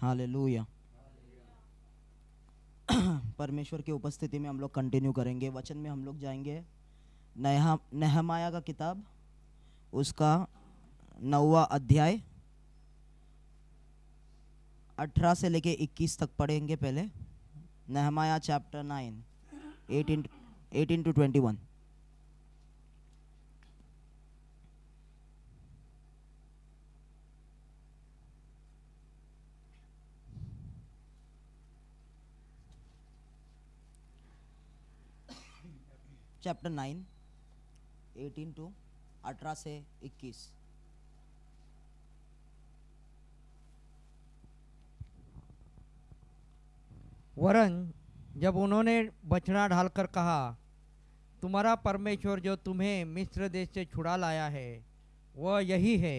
Hallelujah. परमेश्वर की उपस्थिति में हम लोग कंटिन्यू करेंगे। वचन में हम लोग जाएंगे नहमाया का किताब, उसका 9वां अध्याय 18 से लेके 21 तक पढ़ेंगे। पहले नहमाया चैप्टर 9 18 to 21। चैप्टर 9 18 से 21। वरन जब उन्होंने बछड़ा ढालकर कहा, तुम्हारा परमेश्वर जो तुम्हें मिस्र देश से छुड़ा लाया है वह यही है,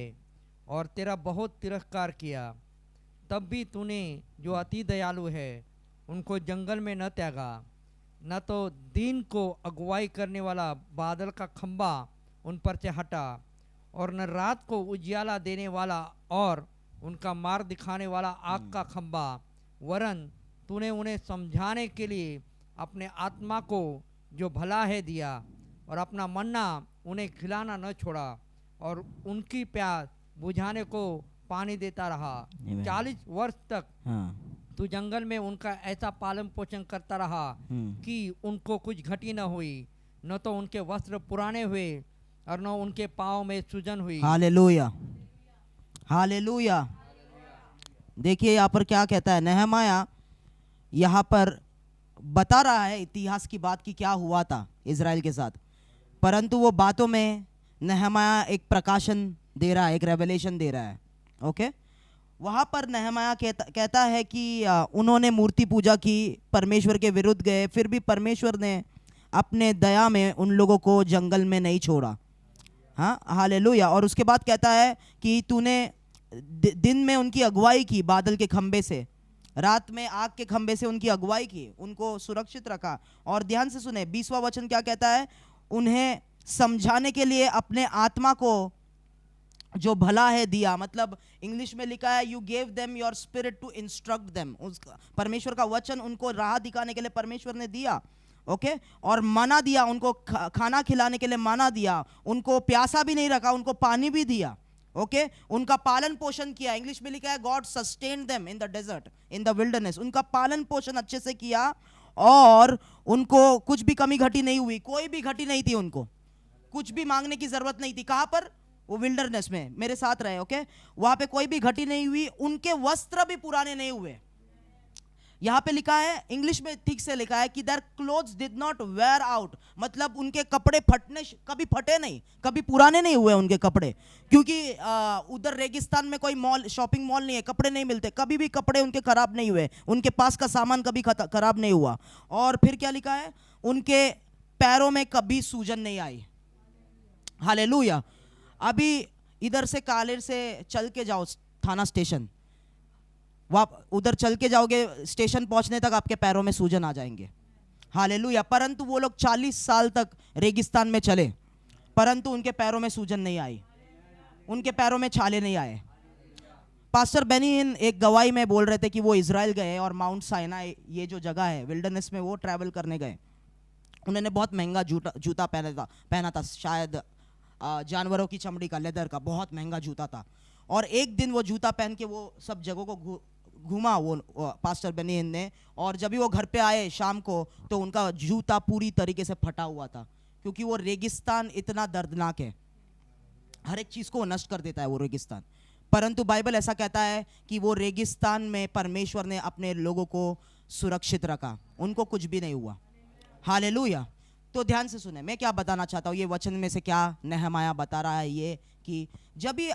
और तेरा बहुत तिरस्कार किया, तब भी तूने जो अति दयालु है उनको जंगल में न त्यागा, न तो दिन को अगुवाई करने वाला बादल का खंबा उन पर से हटा, और न रात को उजियाला देने वाला और उनका मार्ग दिखाने वाला आग का खंबा, वरन तूने उन्हें समझाने के लिए अपने आत्मा को जो भला है दिया, और अपना मन्ना उन्हें खिलाना न छोड़ा, और उनकी प्यास बुझाने को पानी देता रहा। 40 वर्ष तक तू जंगल में उनका ऐसा पालन पोषण करता रहा कि उनको कुछ घटी न हुई, न तो उनके वस्त्र पुराने हुए और न उनके पाँव में सूजन हुई। Hallelujah, hallelujah. देखिए यहाँ पर क्या कहता है नहमाया। यहाँ पर बता रहा है इतिहास की बात कि क्या हुआ था इज़राइल के साथ, परंतु वो बातों में नहमाया एक प्रकाशन दे रहा है, एक रेवलेशन दे रहा है। ओके, वहाँ पर नहमाया कहता है कि उन्होंने मूर्ति पूजा की, परमेश्वर के विरुद्ध गए, फिर भी परमेश्वर ने अपने दया में उन लोगों को जंगल में नहीं छोड़ा। हाँ, हालेलुया। और उसके बाद कहता है कि तूने दिन में उनकी अगुवाई की बादल के खंबे से, रात में आग के खंबे से उनकी अगुवाई की, उनको सुरक्षित रखा। और ध्यान से सुने 20वां वचन क्या कहता है, उन्हें समझाने के लिए अपने आत्मा को जो भला है दिया। मतलब इंग्लिश में लिखा है you gave them your spirit to instruct them. परमेश्वर का वचन उनको राह दिखाने के लिए परमेश्वर ने दिया। ओके, और मना दिया, उनको खाना खिलाने के लिए मना दिया, उनको प्यासा भी नहीं रखा, उनको पानी भी दिया। ओके, उनका पालन पोषण किया। इंग्लिश में लिखा है God sustained them in the desert, in the wilderness. उनका पालन पोषण अच्छे से किया और उनको कुछ भी कमी घटी नहीं हुई, कोई भी घटी नहीं थी, उनको कुछ भी मांगने की जरूरत नहीं थी। कहां पर? वो विल्डरनेस में मेरे साथ रहे। ओके, वहां पे कोई भी घटी नहीं हुई, उनके वस्त्र भी पुराने नहीं हुए। यहां पे लिखा है, इंग्लिश में ठीक से लिखा है कि their clothes did not wear out. मतलब उनके कपड़े कभी फटे नहीं, कभी पुराने नहीं हुए उनके कपड़े, क्योंकि उधर रेगिस्तान में कोई मॉल, शॉपिंग मॉल नहीं है, कपड़े नहीं मिलते, कभी भी कपड़े उनके खराब नहीं हुए, उनके पास का सामान कभी खराब नहीं हुआ। और फिर क्या लिखा है, उनके पैरों में कभी सूजन नहीं आई। हालेलुया। अभी इधर से कालेर से चल के जाओ थाना स्टेशन, उधर चल के जाओगे, स्टेशन पहुंचने तक आपके पैरों में सूजन आ जाएंगे। हालेलुया। परंतु वो लोग 40 साल तक रेगिस्तान में चले, परंतु उनके पैरों में सूजन नहीं आई, उनके पैरों में छाले नहीं आए। पास्टर बेनियन एक गवाही में बोल रहे थे कि वो इजराइल गए और माउंट साइनाई, ये जो जगह है विल्डरनेस में, वो ट्रैवल करने गए। उन्होंने बहुत महंगा जूता पहना था, शायद जानवरों की चमड़ी का, लेदर का, बहुत महंगा जूता था। और एक दिन वो जूता पहन के वो सब जगहों को घूमा वो पास्टर बेनियन ने, और जब भी वो घर पे आए शाम को तो उनका जूता पूरी तरीके से फटा हुआ था, क्योंकि वो रेगिस्तान इतना दर्दनाक है, हर एक चीज को नष्ट कर देता है वो रेगिस्तान। परंतु बाइबल ऐसा कहता है कि वो रेगिस्तान में परमेश्वर ने अपने लोगों को सुरक्षित रखा, उनको कुछ भी नहीं हुआ। हालेलुया। तो ध्यान से सुने, मैं क्या बताना चाहता हूँ, ये वचन में से क्या नहमाया बता रहा है, ये कि जब भी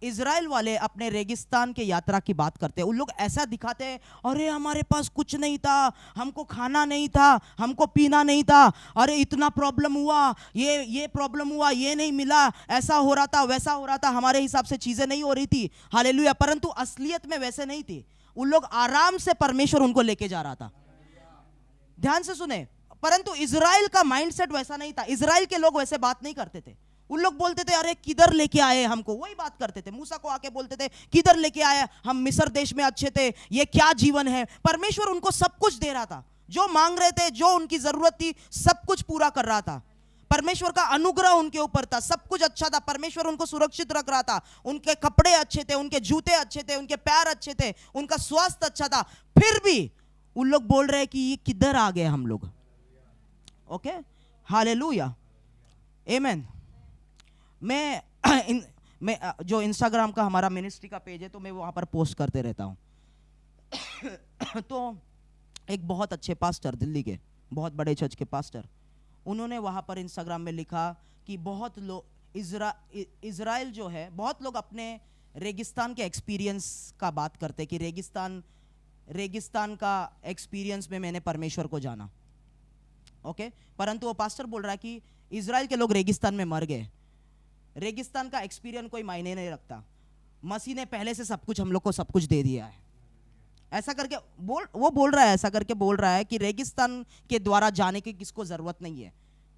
इजराइल वाले अपने रेगिस्तान के यात्रा की बात करते हैं, उन लोग ऐसा दिखाते हैं, अरे हमारे पास कुछ नहीं था, हमको खाना नहीं था, हमको पीना नहीं था, अरे इतना प्रॉब्लम हुआ, ये प्रॉब्लम हुआ, ये नहीं मिला, ऐसा हो रहा था, वैसा हो रहा था, हमारे हिसाब से चीजें नहीं हो रही थी। हालेलुया। परंतु असलियत में वैसे नहीं थी, उन लोग आराम से परमेश्वर उनको लेके जा रहा था। ध्यान से सुने, परंतु इजराइल का माइंडसेट वैसा नहीं था, इजराइल के लोग वैसे बात नहीं करते थे। उन लोग बोलते थे अरे किधर लेके आए हमको, वही बात करते थे, मूसा को आके बोलते थे किधर लेके आए, हम मिस्र देश में अच्छे थे, ये क्या जीवन है। परमेश्वर उनको सब कुछ दे रहा था, जो मांग रहे थे, जो उनकी जरूरत थी, सब कुछ पूरा कर रहा था। परमेश्वर का अनुग्रह उनके ऊपर था, सब कुछ अच्छा था, परमेश्वर उनको सुरक्षित रख रहा था, उनके कपड़े अच्छे थे, उनके जूते अच्छे थे, उनके पैर अच्छे थे, उनका स्वास्थ्य अच्छा था। फिर भी उन लोग बोल रहे हैं कि ये किधर आ गए हम लोग। ओके, हालेलुया, आमीन। मैं जो इंस्टाग्राम का हमारा मिनिस्ट्री का पेज है, तो मैं वहां पर पोस्ट करते रहता हूं। तो एक बहुत अच्छे पास्टर, दिल्ली के बहुत बड़े चर्च के पास्टर, उन्होंने वहां पर इंस्टाग्राम में लिखा कि बहुत लोग इज़राइल जो है, बहुत लोग अपने रेगिस्तान के एक्सपीरियंस का बात करते कि रेगिस्तान का एक्सपीरियंस में मैंने परमेश्वर को जाना। ओके, परंतु वो पास्टर बोल रहा है कि इज़राइल के लोग रेगिस्तान में मर गए, रेगिस्तान का एक्सपीरियंस कोई मायने नहीं रखता, मसीह ने पहले से सब कुछ हम लोग को सब कुछ दे दिया है। ऐसा करके वो बोल रहा है, ऐसा करके बोल रहा है कि रेगिस्तान के द्वारा जाने की किसको जरूरत नहीं है,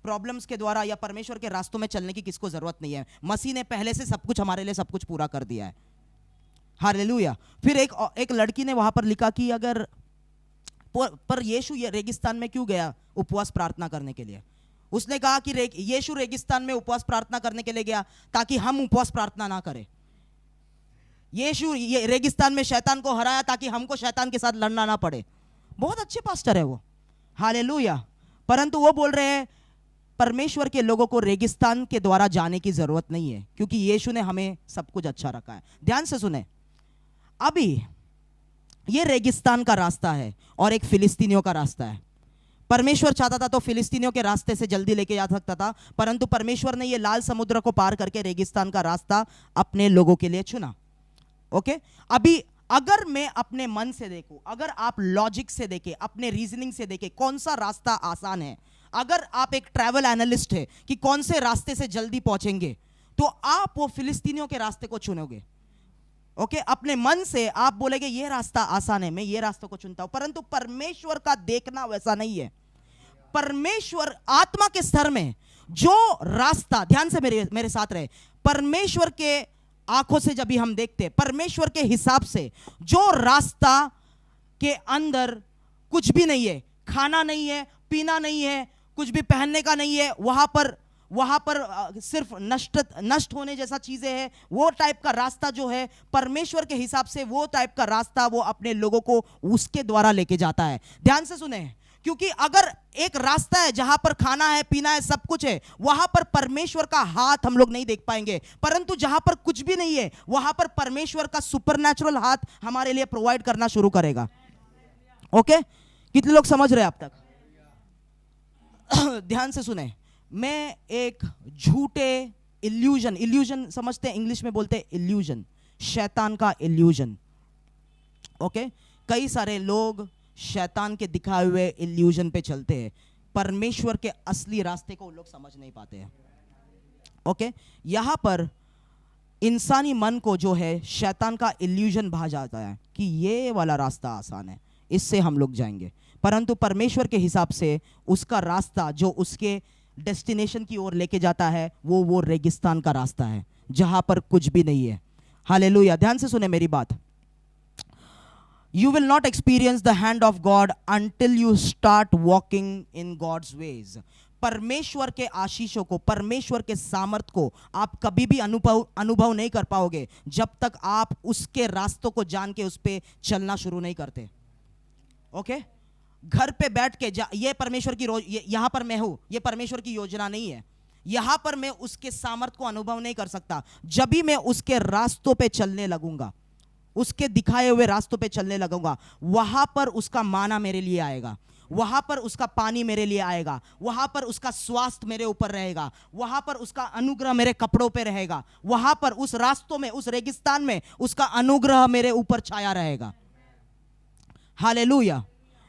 प्रॉब्लम्स के द्वारा या परमेश्वर के रास्तों में चलने की किसको जरूरत नहीं है, मसीह ने पहले से सब कुछ हमारे लिए सब कुछ पूरा कर दिया है। हालेलुया। फिर एक लड़की ने वहां पर लिखा कि अगर पर यीशु ये रेगिस्तान में क्यों गया उपवास प्रार्थना करने के लिए। उसने कहा कि यीशु रेगिस्तान में उपवास प्रार्थना करने के लिए गया ताकि हम उपवास प्रार्थना ना करें। यीशु ये रेगिस्तान में शैतान को हराया ताकि हमको शैतान के साथ लड़ना ना पड़े। बहुत अच्छे पास्टर है वो, हालेलुया। परंतु वो बोल रहे हैं परमेश्वर के लोगों को रेगिस्तान के द्वारा जाने की जरूरत नहीं है, क्योंकि यीशु ने हमें सब कुछ अच्छा रखा है। ध्यान से सुने, अभी ये रेगिस्तान का रास्ता है और एक फिलिस्तीनियों का रास्ता है। परमेश्वर चाहता था तो फिलिस्तीनियों के रास्ते से जल्दी लेके जा सकता था, परंतु परमेश्वर ने ये लाल समुद्र को पार करके रेगिस्तान का रास्ता अपने लोगों के लिए चुना। ओके, अभी अगर मैं अपने मन से देखूं, अगर आप लॉजिक से देखें, अपने रीजनिंग से देखें कौन सा रास्ता आसान है, अगर आप एक ट्रैवल एनालिस्ट है कि कौन से रास्ते से जल्दी पहुंचेंगे, तो आप वो फिलिस्तीनियों के रास्ते को चुनोगे। ओके, अपने मन से आप बोलेंगे ये रास्ता आसान है, मैं ये रास्ते को चुनता हूं। परंतु परमेश्वर का देखना वैसा नहीं है। परमेश्वर आत्मा के स्तर में जो रास्ता, ध्यान से मेरे साथ रहे, परमेश्वर के आंखों से जब भी हम देखते हैं, परमेश्वर के हिसाब से जो रास्ता के अंदर कुछ भी नहीं है, खाना नहीं है, पीना नहीं है, कुछ भी पहनने का नहीं है, वहां पर सिर्फ नष्ट होने जैसा चीजें हैं, वो टाइप का रास्ता जो है परमेश्वर के हिसाब से, वो टाइप का रास्ता वो अपने लोगों को उसके द्वारा लेके जाता है। ध्यान से सुने, क्योंकि अगर एक रास्ता है जहां पर खाना है, पीना है, सब कुछ है, वहां पर परमेश्वर का हाथ हम लोग नहीं देख पाएंगे। परंतु जहां पर कुछ भी नहीं है, वहां पर परमेश्वर का सुपरनैचुरल हाथ हमारे लिए प्रोवाइड करना शुरू करेगा। ओके, कितने लोग समझ रहे हैं अब तक? ध्यान से सुने, मैं एक झूठे इल्यूजन समझते हैं, इंग्लिश में बोलते हैं इल्यूजन, शैतान का इल्यूजन। ओके, कई सारे लोग शैतान के दिखाए हुए इल्यूजन पे चलते हैं, परमेश्वर के असली रास्ते को लोग समझ नहीं पाते हैं। ओके, यहां पर इंसानी मन को जो है शैतान का इल्यूजन भा जाता है कि ये वाला रास्ता आसान है, इससे हम लोग जाएंगे। परंतु परमेश्वर के हिसाब से उसका रास्ता जो उसके डेस्टिनेशन की ओर लेके जाता है, वो रेगिस्तान का रास्ता है जहां पर कुछ भी नहीं है। हालेलुया। ध्यान से सुने मेरी बात, You will not experience the hand of God until you start walking in God's ways. परमेश्वर के आशीषों को, परमेश्वर के सामर्थ को आप कभी भी अनुभव नहीं कर पाओगे जब तक आप उसके रास्तों को जान के उस पे चलना शुरू नहीं करते। ओके, घर पे बैठ के ये परमेश्वर की यहां पर मैं हूं, ये परमेश्वर की योजना नहीं है। यहां पर मैं उसके सामर्थ को अनुभव नहीं कर सकता जब भी मैं उसके रास्तों पे चलने लगूंगा, उसके दिखाए हुए रास्तों पे चलने लगूंगा। वहां पर उसका माना मेरे लिए आएगा, वहां पर उसका पानी मेरे लिए आएगा, वहां पर उसका स्वास्थ्य मेरे ऊपर रहेगा, वहां पर उसका अनुग्रह मेरे कपड़ों पे रहेगा, वहां पर उस रास्तों में, उस रेगिस्तान में उसका अनुग्रह मेरे ऊपर छाया रहेगा। हालेलुया,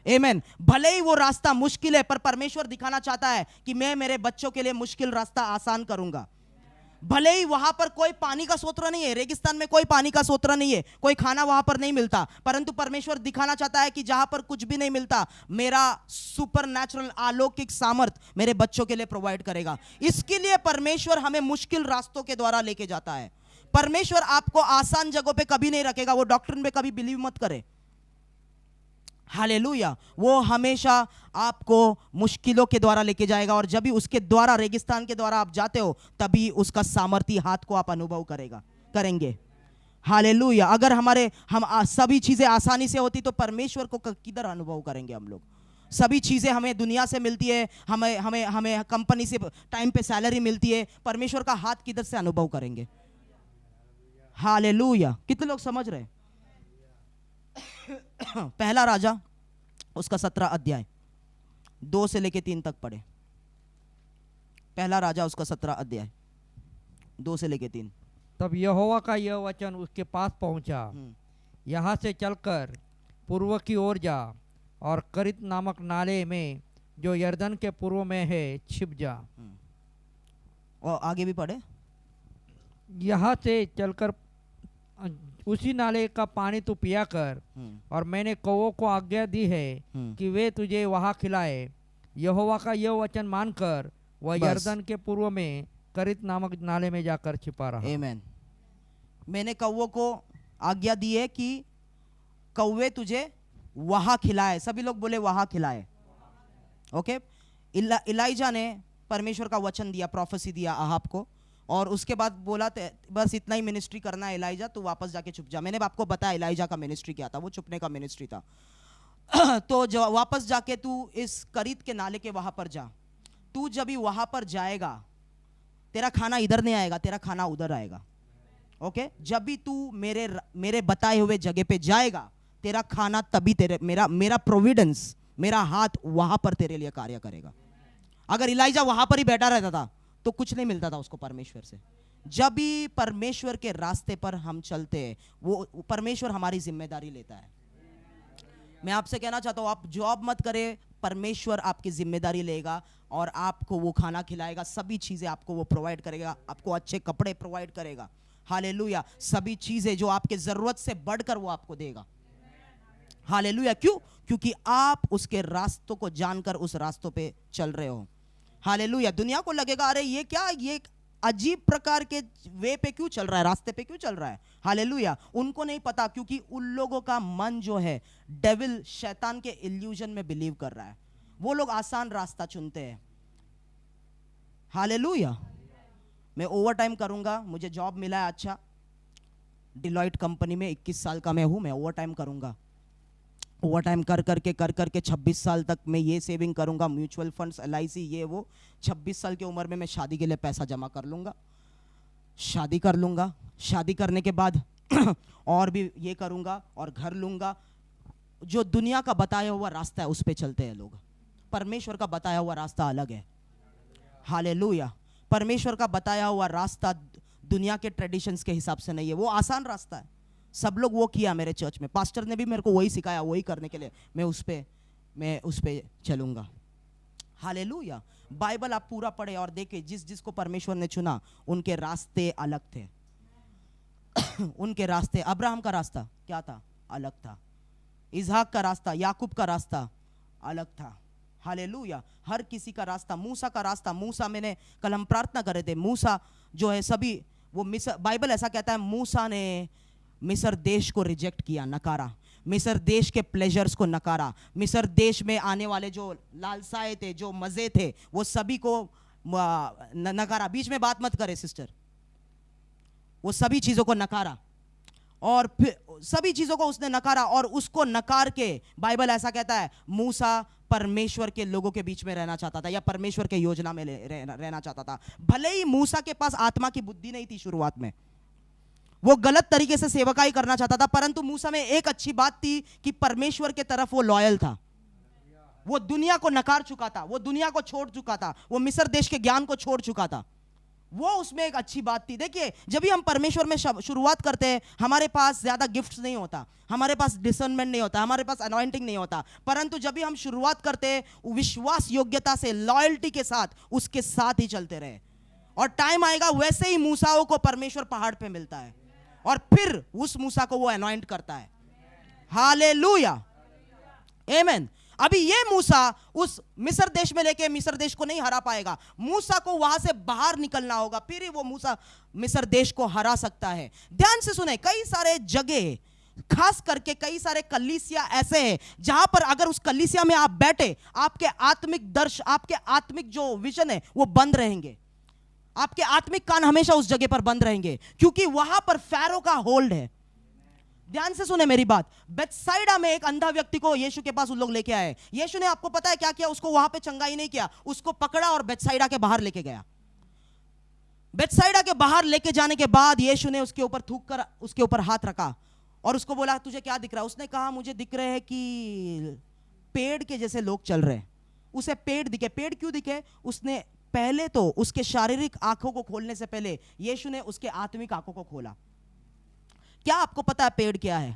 आमीन। भले ही वो रास्ता मुश्किल है, पर परमेश्वर दिखाना चाहता है कि मैं मेरे बच्चों के लिए मुश्किल रास्ता आसान करूंगा। भले ही वहां पर कोई पानी का स्रोत नहीं है, रेगिस्तान में कोई पानी का स्रोत नहीं है, कोई खाना वहां पर नहीं मिलता, परंतु परमेश्वर दिखाना चाहता है कि जहां पर कुछ भी नहीं मिलता, मेरा सुपर नेचुरल अलौकिक सामर्थ मेरे बच्चों के लिए प्रोवाइड करेगा। इसके लिए परमेश्वर हमें मुश्किल रास्तों के द्वारा लेके जाता है। परमेश्वर आपको आसान जगहों पे कभी नहीं रखेगा। वो डॉक्ट्रिन पे कभी बिलीव मत करे। हालेलुया। वो हमेशा आपको मुश्किलों के द्वारा लेके जाएगा, और जब भी उसके द्वारा, रेगिस्तान के द्वारा आप जाते हो, तभी उसका सामर्थी हाथ को आप अनुभव करेंगे। हालेलुया। अगर हम सभी चीजें आसानी से होती तो परमेश्वर को किधर अनुभव करेंगे हम लोग। सभी चीजें हमें दुनिया से मिलती है, हमें कंपनी से टाइम पे सैलरी मिलती है, परमेश्वर का हाथ किधर से अनुभव करेंगे। हालेलुया। कितने लोग समझ रहे? पहला राजा उसका 17 अध्याय 2 से लेके 3 तक पढ़े। पहला राजा उसका 17 अध्याय 2 से लेके 3। तब यहोवा का यह वचन उसके पास पहुंचा, यहाँ से चलकर पूर्व की ओर जा और करित नामक नाले में जो यरदन के पूर्व में है छिप जा। और आगे भी पढ़े। यहाँ से चलकर उसी नाले का पानी तू पिया कर, और मैंने कौवों को आज्ञा दी है कि वे तुझे वहाँ खिलाए। यहोवा का यह वचन मानकर वह यरदन के पूर्व में करित नामक नाले में जाकर छिपा रहा। आमीन। मैंने कौवों को आज्ञा दी है कि कौवे तुझे वहाँ खिलाए। सभी लोग बोले वहाँ खिलाए। ओके। इलाइजा ने परमेश्वर का वचन दिया, प्रोफेसी दिया आहाब को, और उसके बाद बोला बस इतना ही मिनिस्ट्री करना है इलाइजा, तू वापस जाके छुप जा। मैंने आपको बताया इलाइजा का मिनिस्ट्री क्या था, वो छुपने का मिनिस्ट्री था। तो जो वापस जाके तू इस करीत के नाले के वहां पर जा। तू जब भी वहां पर जाएगा, तेरा खाना इधर नहीं आएगा, तेरा खाना उधर आएगा। ओके। जब भी तू मेरे बताए हुए जगह पे जाएगा, तेरा खाना तभी मेरा प्रोविडेंस, मेरा हाथ वहां पर तेरे लिए कार्य करेगा। अगर इलाइजा वहां पर ही बैठा रहता था तो कुछ नहीं मिलता था उसको परमेश्वर से। जब भी परमेश्वर के रास्ते पर हम चलते हैं, वो परमेश्वर हमारी जिम्मेदारी लेता है। मैं आपसे कहना चाहता हूं, आप जॉब मत करें, परमेश्वर आपकी जिम्मेदारी लेगा और आपको वो खाना खिलाएगा, सभी चीजें आपको वो प्रोवाइड करेगा, आपको अच्छे कपड़े प्रोवाइड करेगा। हालेलुया। सभी चीजें जो आपके जरूरत से बढ़कर वो आपको देगा। हालेलुया। क्यों? क्योंकि आप उसके रास्तों को जानकर उस रास्तों पे चल रहे हो। हालेलुया। दुनिया को लगेगा अरे ये क्या, ये अजीब प्रकार के वे पे क्यों चल रहा है, रास्ते पे क्यों चल रहा है। हालेलुया। उनको नहीं पता, क्योंकि उन लोगों का मन जो है डेविल, शैतान के इल्यूजन में बिलीव कर रहा है। वो लोग आसान रास्ता चुनते हैं। हालेलुया। मैं ओवर टाइम करूंगा, मुझे जॉब मिला है अच्छा, डिलॉयट कंपनी में 21 साल का मैं हूं, मैं ओवर टाइम करूंगा। ओवर टाइम कर करके 26 साल तक मैं ये सेविंग करूंगा, म्यूचुअल फंड्स, LIC, ये वो। 26 साल की उम्र में मैं शादी के लिए पैसा जमा कर लूंगा, शादी कर लूंगा। शादी करने के बाद और भी ये करूंगा और घर लूंगा। जो दुनिया का बताया हुआ रास्ता है उस पे चलते हैं लोग। परमेश्वर का बताया हुआ रास्ता अलग है। हालेलुया। परमेश्वर का बताया हुआ रास्ता दुनिया के ट्रेडिशंस के हिसाब से नहीं है, वो आसान रास्ता है। सब लोग वो किया मेरे चर्च में, पास्टर ने भी मेरे को वही सिखाया, वही करने के लिए मैं उस पे चलूंगा। हालेलुया। बाइबल आप पूरा पढ़े और देखे, जिसको परमेश्वर ने चुना उनके रास्ते अलग थे। उनके रास्ते, अब्राहम का रास्ता क्या था? अलग था। इसहाक का रास्ता, याकूब का रास्ता अलग था। हालेलुया। हर किसी का रास्ता, मूसा का रास्ता, मूसा, मैंने कल हम प्रार्थना कर रहे थे, मूसा जो है सभी वो मिस्र, बाइबल ऐसा कहता है मूसा ने मिस्र देश को रिजेक्ट किया, नकारा, मिस्र देश के प्लेजर्स को नकारा, मिस्र देश में आने वाले जो लालसाएं थे, जो मजे थे, वो सभी को नकारा। बीच में बात मत करे सिस्टर, वो सभी चीजों को नकारा, और फिर सभी चीजों को उसने नकारा, और उसको नकार के बाइबल ऐसा कहता है मूसा परमेश्वर के लोगों के बीच में रहना चाहता था, या परमेश्वर के योजना में रहना चाहता था। भले ही मूसा के पास आत्मा की बुद्धि नहीं थी शुरुआत में, वो गलत तरीके से सेवकाई करना चाहता था, परंतु मूसा में एक अच्छी बात थी कि परमेश्वर के तरफ वो लॉयल था। वो दुनिया को नकार चुका था, वो दुनिया को छोड़ चुका था, वो मिस्र देश के ज्ञान को छोड़ चुका था। वो उसमें एक अच्छी बात थी। देखिए, जब भी हम परमेश्वर में शुरुआत करते हैं, हमारे पास ज्यादा गिफ्ट्स नहीं होता, हमारे पास डिसर्नमेंट नहीं होता, हमारे पास अनॉइंटिंग नहीं होता, परंतु जब भी हम शुरुआत करते हैं विश्वास योग्यता से, लॉयल्टी के साथ, उसके साथ ही चलते रहे, और टाइम आएगा वैसे ही मूसाओं को परमेश्वर पहाड़ पे मिलता है और फिर उस मूसा को वो अनॉइंट करता है। हालेलुया, आमेन। अभी ये मूसा उस मिस्र देश में लेके मिस्र देश को नहीं हरा पाएगा, मूसा को वहां से बाहर निकलना होगा, फिर ही वो मूसा मिस्र देश को हरा सकता है। ध्यान से सुने, कई सारे जगह, खास करके कई सारे कलीसिया ऐसे हैं जहां पर अगर उस कलीसिया में आप बैठे, आपके आत्मिक दर्श, आपके आत्मिक जो विजन है वो बंद रहेंगे, आपके आत्मिक कान हमेशा उस जगह पर बंद रहेंगे, क्योंकि वहां पर फैरो का होल्ड है। ध्यान से सुने मेरी बात। बेथसाइदा में एक अंधा व्यक्ति को यीशु के पास उन लोग लेके आए। यीशु ने, आपको पता है क्या किया? उसको वहां पे चंगाई नहीं किया, उसको पकड़ा और बेथसाइदा के बाहर लेके गया। बेथसाइदा के बाहर लेके जाने के बाद यीशु ने उसके ऊपर थूक कर उसके ऊपर हाथ रखा और उसको बोला, तुझे क्या दिख रहा है? उसने कहा, मुझे दिख रहे हैं कि पेड़ के जैसे लोग चल रहे हैं। उसे पेड़ दिखे। पेड़ क्यों दिखे? उसने पहले तो उसके शारीरिक आंखों को खोलने से पहले यीशु ने उसके आत्मिक आंखों को खोला। क्या आपको पता है पेड़ क्या है?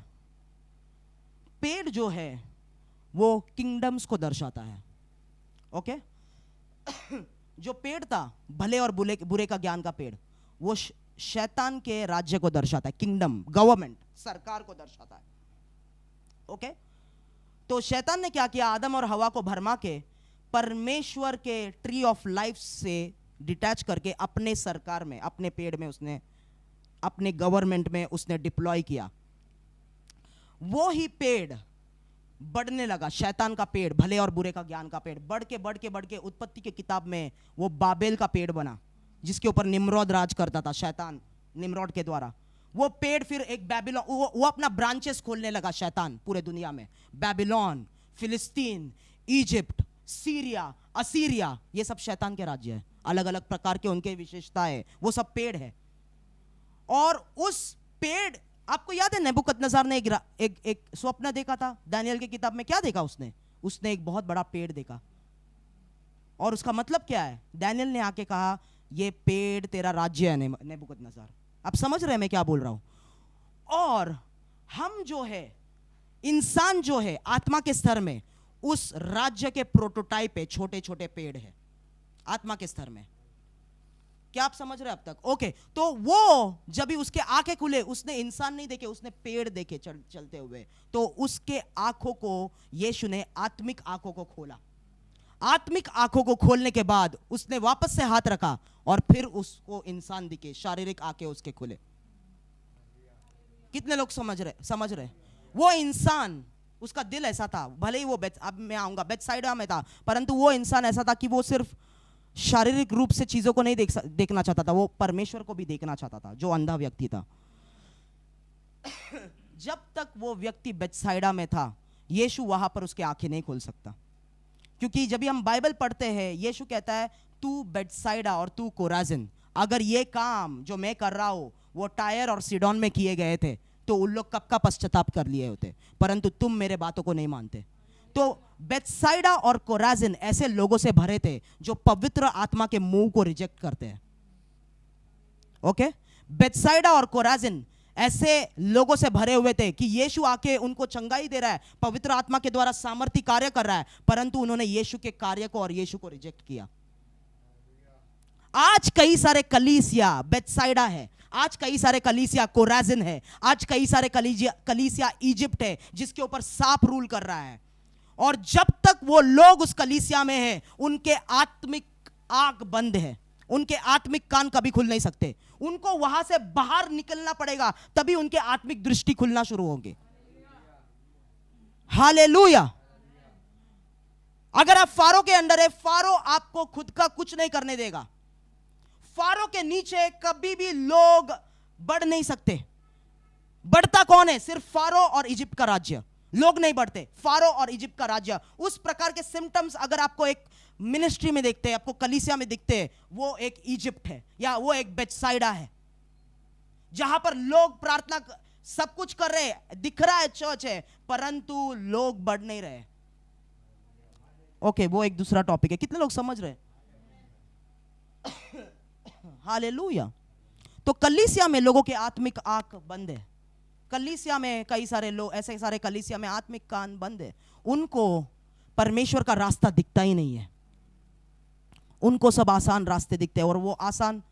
पेड़ जो है वो किंगडम्स को दर्शाता है। ओके जो पेड़ था भले और बुरे का ज्ञान का पेड़, वो शैतान के राज्य को दर्शाता है, किंगडम, गवर्नमेंट, सरकार को दर्शाता है। ओके तो शैतान ने क्या किया? आदम और हवा को भरमा के परमेश्वर के ट्री ऑफ लाइफ से डिटैच करके अपने सरकार में, अपने पेड़ में, उसने अपने गवर्नमेंट में उसने डिप्लॉय किया। वो ही पेड़ बढ़ने लगा, शैतान का पेड़, भले और बुरे का ज्ञान का पेड़, बढ़ के उत्पत्ति के किताब में वो बाबेल का पेड़ बना, जिसके ऊपर निम्रोद राज करता था, शैतान निम्रोद के द्वारा। वो पेड़ फिर एक बैबिलोन, वो अपना ब्रांचेस खोलने लगा शैतान पूरे दुनिया में। बैबिलोन, फिलिस्तीन, इजिप्ट, सीरिया, असीरिया, ये सब शैतान के राज्य है, अलग अलग प्रकार के उनके विशेषताएं, वो सब पेड़ है। और उस पेड़, आपको याद है नेबुकदनेस्सर ने एक स्वप्न देखा था दानियल की किताब में? क्या देखा उसने एक बहुत बड़ा पेड़ देखा। और उसका मतलब क्या है? दानियल ने आके कहा, ये पेड़ तेरा राज्य है नेबुकदनेस्सर। आप समझ रहे हैं मैं क्या बोल रहा हूं? और हम जो है, इंसान जो है आत्मा के स्तर में, उस राज्य के प्रोटोटाइप है, छोटे छोटे पेड़ है आत्मा के स्तर में। क्या आप समझ रहे हैं अब तक? ओके तो वो जब भी उसके आंखें खुले, उसने इंसान नहीं देखे, उसने पेड़ देखे चलते हुए, तो उसके आंखों को यीशु ने आत्मिक आंखों को खोला। आत्मिक आंखों को खोलने के बाद उसने वापस से हाथ रखा और फिर उसको इंसान दिखे, शारीरिक आंखें उसके खुले। कितने लोग समझ रहे? वो इंसान, उसका दिल ऐसा था, भले ही वो अब मैं आऊंगा बेथसाइदा में था, परंतु वो इंसान ऐसा था कि वो सिर्फ शारीरिक रूप से चीजों को नहीं देखना चाहता था, वो परमेश्वर को भी देखना चाहता था, जो अंधा व्यक्ति था। जब तक वो व्यक्ति बेथसाइदा में था, यीशु वहां पर उसकी आंखें नहीं खोल सकता, क्योंकि जब भी हम बाइबल पढ़ते हैं, यीशु कहता है, तू बेथसाइदा और तू कोराजिन, अगर ये काम जो मैं कर रहा हूं वो टायर और सीडोन में किए गए थे तो उन लोग कब का पश्चाताप कर लिए होते, परंतु तुम मेरे बातों को नहीं मानते। तो बेथसाइदा और कोराजिन ऐसे लोगों से भरे थे जो पवित्र आत्मा के मुंह को रिजेक्ट करते हैं। ओके बेथसाइदा और कोराजिन ऐसे लोगों से भरे हुए थे कि यीशु आके उनको चंगाई दे रहा है, पवित्र आत्मा के द्वारा सामर्थ्य कार्य कर रहा है, परंतु उन्होंने यीशु के कार्य को और यीशु को रिजेक्ट किया। आज कई सारे कलीसिया बेथसाइदा है, आज कई सारे कलीसिया कोराजिन है, आज कई सारे कलीसिया इजिप्ट है, जिसके ऊपर सांप रूल कर रहा है। और जब तक वो लोग उस कलीसिया में हैं, उनके आत्मिक आंख बंद है, उनके आत्मिक कान कभी खुल नहीं सकते। उनको वहां से बाहर निकलना पड़ेगा, तभी उनके आत्मिक दृष्टि खुलना शुरू होंगे। हालेलुया। अगर आप फारो के अंडर है, फारो आपको खुद का कुछ नहीं करने देगा। फारो के नीचे कभी भी लोग बढ़ नहीं सकते। बढ़ता कौन है? सिर्फ फारो और इजिप्ट का राज्य, लोग नहीं बढ़ते। फारो और इजिप्ट का राज्य, उस प्रकार के सिम्टम्स अगर आपको एक मिनिस्ट्री में देखते हैं, आपको कलीसिया में दिखते हैं, वो एक इजिप्ट है या वो एक बेथसाइदा है, जहां पर लोग प्रार्थना सब कुछ कर रहे हैं, दिख रहा है चर्च है, परंतु लोग बढ़ नहीं रहे। ओके वो एक दूसरा टॉपिक है। कितने लोग समझ रहे? हालेलुया। तो कलीसिया में लोगों के आत्मिक आंख बंद है। कलीसिया में कई सारे लोग, ऐसे सारे कलीसिया में आत्मिक कान बंद है, उनको परमेश्वर का रास्ता दिखता ही नहीं है। उनको सब आसान रास्ते दिखते हैं और वो आसान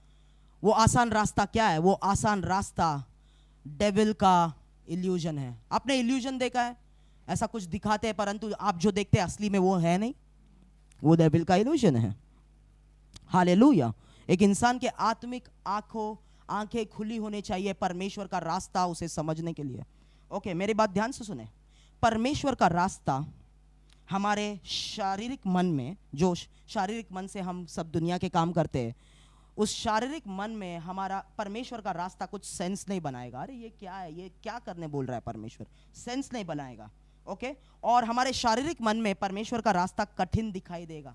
वो आसान रास्ता क्या है? वो आसान रास्ता डेविल का इल्यूजन है। आपने इल्यूजन देखा है? ऐसा कुछ दिखाते हैं परंतु आप जो देखते हैं असली में वो है नहीं, वो डेविल का इल्यूजन है। हालेलुया। एक इंसान के आत्मिक आंखें खुली होनी चाहिए परमेश्वर का रास्ता उसे समझने के लिए। ओके, मेरी बात ध्यान से सुने। परमेश्वर का रास्ता हमारे शारीरिक मन में, जो शारीरिक मन से हम सब दुनिया के काम करते हैं, उस शारीरिक मन में हमारा परमेश्वर का रास्ता कुछ सेंस नहीं बनाएगा। अरे ये क्या है, ये क्या करने बोल रहा है परमेश्वर, सेंस नहीं बनाएगा। ओके, और हमारे शारीरिक मन में परमेश्वर का रास्ता कठिन दिखाई देगा।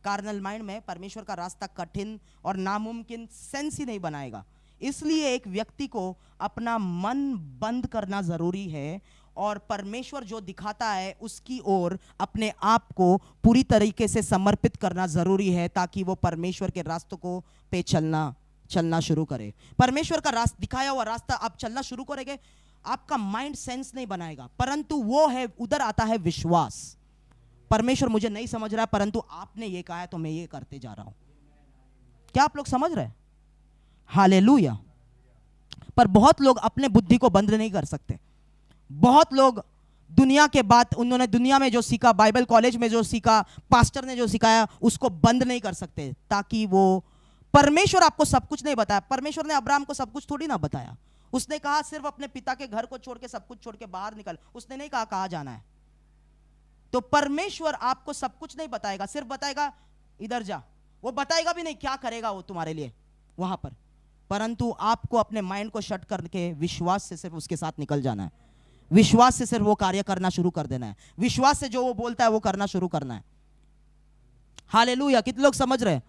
कार्नल माइंड में परमेश्वर का रास्ता कठिन और नामुमकिन सेंस ही नहीं बनाएगा। इसलिए एक व्यक्ति को अपना मन बंद करना जरूरी है और परमेश्वर जो दिखाता है उसकी ओर अपने आप को पूरी तरीके से समर्पित करना जरूरी है, ताकि वो परमेश्वर के रास्तों को पे चलना शुरू करे। परमेश्वर का रास्ता, दिखाया हुआ रास्ता आप चलना शुरू करेंगे, आपका माइंड सेंस नहीं बनाएगा, परंतु वो है, उधर आता है विश्वास। परमेश्वर मुझे नहीं समझ रहा है परंतु आपने ये कहा है तो मैं ये करते जा रहा हूं। क्या आप लोग समझ रहे हैं? हालेलुया। पर बहुत लोग अपने बुद्धि को बंद नहीं कर सकते। बहुत लोग दुनिया के बात, उन्होंने दुनिया में जो सीखा, बाइबल कॉलेज में जो सीखा, पास्टर ने जो सिखाया, उसको बंद नहीं कर सकते, ताकि वो, परमेश्वर आपको सब कुछ नहीं बताया। परमेश्वर ने अब्राहम को सब कुछ थोड़ी ना बताया। उसने कहा सिर्फ अपने पिता के घर को छोड़ के, सब कुछ छोड़ के बाहर निकल। उसने नहीं कहा कहां जाना है। तो परमेश्वर आपको सब कुछ नहीं बताएगा, सिर्फ बताएगा इधर जा। वो बताएगा भी नहीं क्या करेगा वो तुम्हारे लिए वहां पर, परंतु आपको अपने माइंड को शट करके विश्वास से सिर्फ उसके साथ निकल जाना है। विश्वास से सिर्फ वो कार्य करना शुरू कर देना है। विश्वास से जो वो बोलता है वो करना शुरू करना है। हालेलुया। कितने लोग समझ रहे हैं?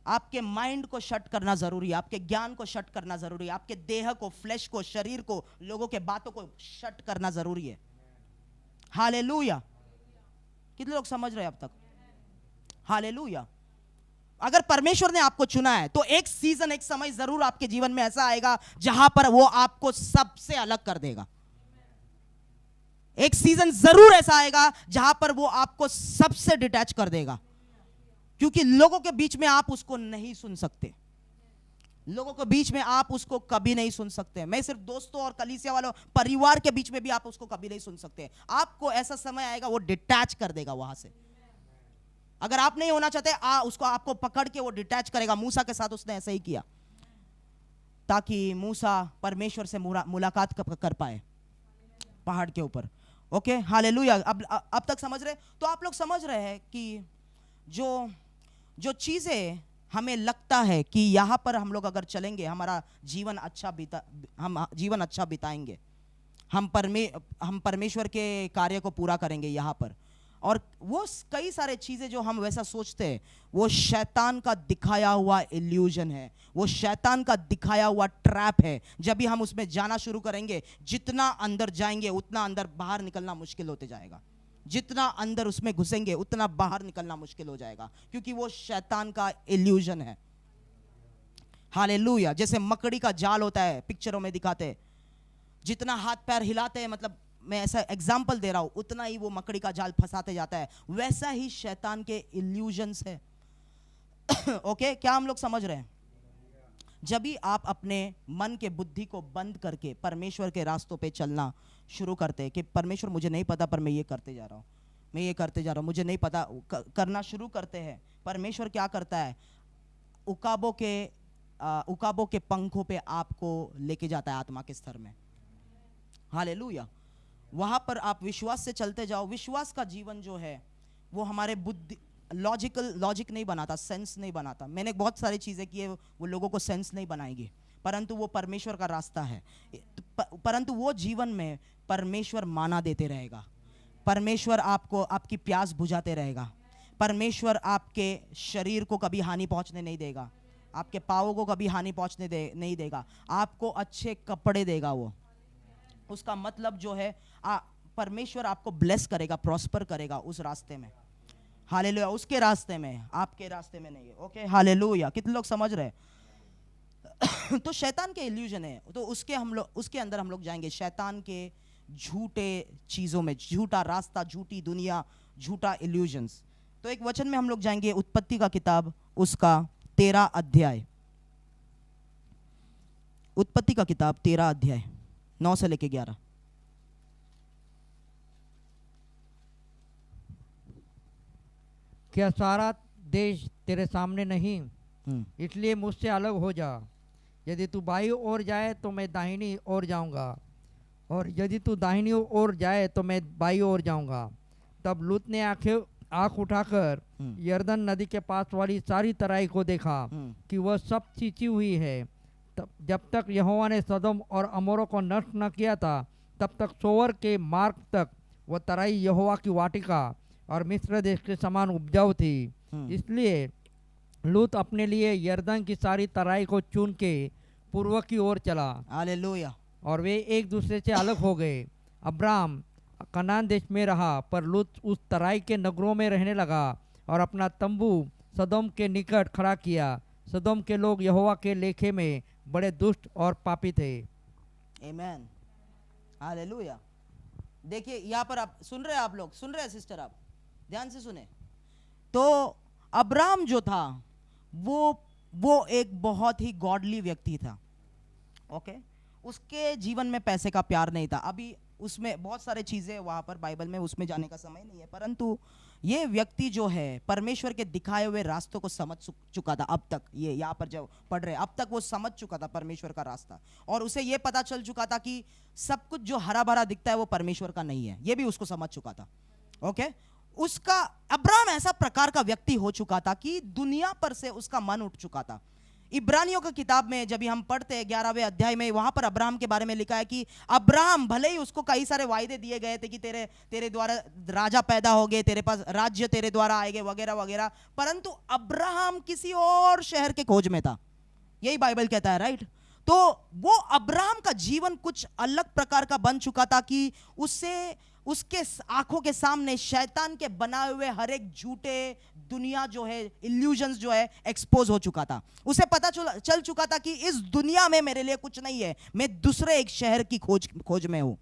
आपके माइंड को शट करना जरूरी है, आपके ज्ञान को शट करना जरूरी है, आपके देह को, फ्लैश को, शरीर को, लोगों के बातों को शट करना जरूरी है। हालेलुया। कितने लोग समझ रहे हैं अब तक? हालेलुया। अगर परमेश्वर ने आपको चुना है तो एक सीजन, एक समय जरूर आपके जीवन में ऐसा आएगा जहां पर वो आपको सबसे अलग कर देगा। एक सीजन जरूर ऐसा आएगा जहां पर वो आपको सबसे डिटैच कर देगा, क्योंकि लोगों के बीच में आप उसको नहीं सुन सकते। लोगों के बीच में आप उसको कभी नहीं सुन सकते। मैं सिर्फ दोस्तों और कलीसिया वालों, परिवार के बीच में भी आप उसको कभी नहीं सुन सकते। आपको ऐसा समय आएगा वो डिटैच कर देगा वहां से। अगर आप नहीं होना चाहते, उसको आपको पकड़ के वो डिटैच करेगा। मूसा के साथ उसने ऐसा ही किया, ताकि मूसा परमेश्वर से मुलाकात कर पाए पहाड़ के ऊपर। Okay, hallelujah. अब तक समझ रहे? तो आप लोग समझ रहे हैं कि जो चीजें हमें लगता है कि यहां पर हम लोग अगर चलेंगे हमारा जीवन हम जीवन अच्छा बिताएंगे, हम परमेश्वर के कार्य को पूरा करेंगे यहां पर, और वो कई सारे चीजें जो हम वैसा सोचते हैं वो शैतान का दिखाया हुआ इल्यूजन है, वो शैतान का दिखाया हुआ ट्रैप है। जब भी हम उसमें जाना शुरू करेंगे, जितना अंदर जाएंगे उतना अंदर बाहर निकलना मुश्किल होते जाएगा। जितना अंदर उसमें घुसेंगे उतना बाहर निकलना मुश्किल हो जाएगा, क्योंकि वो शैतान का इल्यूजन है। हालेलुया। जैसे मकड़ी का जाल होता है, पिक्चरों में दिखाते हैं, जितना हाथ पैर हिलाते हैं, मतलब मैं ऐसा एग्जाम्पल दे रहा हूं, उतना ही वो मकड़ी का जाल फंसाते जाता है। वैसा ही शैतान के इल्यूजन्स है। ओके, क्या हम लोग समझ रहे हैं? जब भी आप अपने मन के बुद्धि को बंद करके परमेश्वर के रास्तों पे चलना शुरू करते हैं कि परमेश्वर मुझे नहीं पता पर मैं ये करते जा रहा हूँ, मैं ये करते जा रहा हूँ, मुझे नहीं पता, करना शुरू करते हैं, परमेश्वर क्या करता है? उकाबों के पंखों पे आपको लेके जाता है आत्मा के स्तर में। हालेलुया। वहां पर आप विश्वास से चलते जाओ। विश्वास का जीवन जो है वो हमारे बुद्धि, लॉजिक नहीं बनाता, सेंस नहीं बनाता। मैंने बहुत सारी चीजें की है, वो लोगों को सेंस नहीं बनाएगी, परंतु वो परमेश्वर का रास्ता है। परंतु वो जीवन में परमेश्वर माना देते रहेगा, परमेश्वर आपको, आपकी प्यास बुझाते रहेगा, परमेश्वर आपके शरीर को कभी हानि पहुंचने नहीं देगा, आपके पाँवों को कभी हानि पहुंचने नहीं देगा, आपको अच्छे कपड़े देगा। वो उसका मतलब जो है परमेश्वर आपको ब्लेस करेगा, प्रॉस्पर करेगा उस रास्ते में। हालेलुया। उसके रास्ते में, आपके रास्ते में नहीं है। Okay, hallelujah. कितने लोग समझ रहे हैं? तो शैतान के इल्यूजन है, तो उसके अंदर हम लोग जाएंगे, शैतान के झूठे चीजों में, झूठा रास्ता, झूठी दुनिया, झूठा इल्यूजन्स। तो एक वचन में हम लोग जाएंगे, उत्पत्ति का किताब उसका 13 अध्याय, उत्पत्ति का किताब 13 अध्याय 9 से लेके 11। क्या सारा देश तेरे सामने नहीं? इसलिए मुझसे अलग हो जा। यदि तू बाईं ओर जाए तो मैं दाहिनी ओर जाऊंगा, और यदि तू दाहिनी ओर जाए तो मैं बाईं ओर जाऊंगा। तब लूत ने आंख उठाकर यरदन नदी के पास वाली सारी तराई को देखा कि वह सब सींची हुई है। तब जब तक यहोवा ने सदोम और अमोरों को नष्ट न किया था, तब तक सोवर के मार्ग तक वह तराई यहोवा की वाटिका और मिस्र देश के समान उपजाऊ थी। इसलिए लूत अपने लिए यरदन की सारी तराई को चुन के पूर्व की ओर चला। हालेलुया। और वे एक दूसरे से अलग हो गए। अब्राम कनान देश में रहा, पर लूत उस तराई के नगरों में रहने लगा और अपना तंबू सदोम के निकट खड़ा किया। सदोम के लोग यहोवा के लेखे में बड़े दुष्ट और पापी थे। आमीन, हालेलुया। देखिए यहाँ पर आप सुन रहे हैं, आप लोग सुन रहे हैं सिस्टर, आप ध्यान से सुने। तो अब्राम जो था वो एक बहुत ही गॉडली व्यक्ति था। ओके, उसके जीवन में पैसे का प्यार नहीं था। अभी उसमें बहुत सारे चीजें वहां पर बाइबल में, उसमें जाने का समय नहीं है, परंतु ये व्यक्ति जो है परमेश्वर के दिखाए हुए रास्तों को समझ चुका था। अब तक ये यहाँ पर जब पढ़ रहे, अब तक वो समझ चुका था परमेश्वर का रास्ता, और उसे ये पता चल चुका था कि सब कुछ जो हरा भरा दिखता है वो परमेश्वर का नहीं है। ये भी उसको समझ चुका था। ओके, उसका अब्राम ऐसा प्रकार का व्यक्ति हो चुका था कि दुनिया पर से उसका मन उठ चुका था। इब्रानियों की किताब में जब हम पढ़ते हैं 11वें अध्याय में, वहां पर अब्राहम के बारे में लिखा है कि अब्राहम, भले ही उसको कई सारे वायदे दिए गए थे कि तेरे द्वारा राजा पैदा होगे, तेरे पास राज्य तेरे द्वारा आएंगे वगैरह वगैरह, परंतु अब्राहम किसी और शहर के खोज में था। यही बाइबल कहता है, राइट। तो वो अब्राहम का जीवन कुछ अलग प्रकार का बन चुका था कि उसके आंखों के सामने शैतान के बनाए हुए हर एक झूठे दुनिया जो है, इल्यूजन्स जो है, एक्सपोज हो चुका था। उसे पता चल चुका था कि इस दुनिया में मेरे लिए कुछ नहीं है, मैं दूसरे एक शहर की खोज में हूं।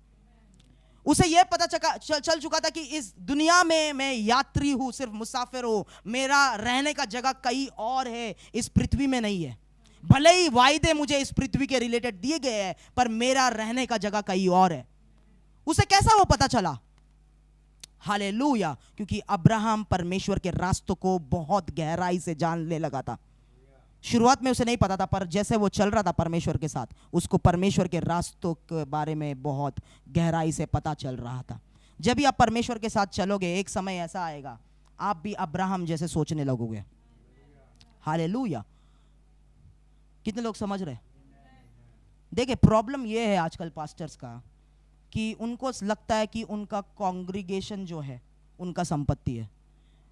उसे यह पता चल चुका था कि इस दुनिया में मैं यात्री हूं, सिर्फ मुसाफिर हूं, मेरा रहने का जगह कहीं और है, इस पृथ्वी में नहीं है। भले ही वायदे मुझे इस पृथ्वी के रिलेटेड दिए गए हैं, पर मेरा रहने का जगह कहीं और है। उसे कैसा वो पता चला? हालेलुया, क्योंकि अब्राहम परमेश्वर के रास्तों को बहुत गहराई से जानने लगा था। शुरुआत में उसे नहीं पता था, पर जैसे वो चल रहा था परमेश्वर के साथ, उसको परमेश्वर के रास्तों के बारे में बहुत गहराई से पता चल रहा था। जब भी आप परमेश्वर के साथ चलोगे, एक समय ऐसा आएगा आप भी अब्राहम जैसे सोचने लगोगे। हालेलुया। कितने लोग समझ रहे? देखिए, प्रॉब्लम ये है आजकल पास्टर्स का कि उनको लगता है कि उनका कांग्रीगेशन जो है उनका संपत्ति है।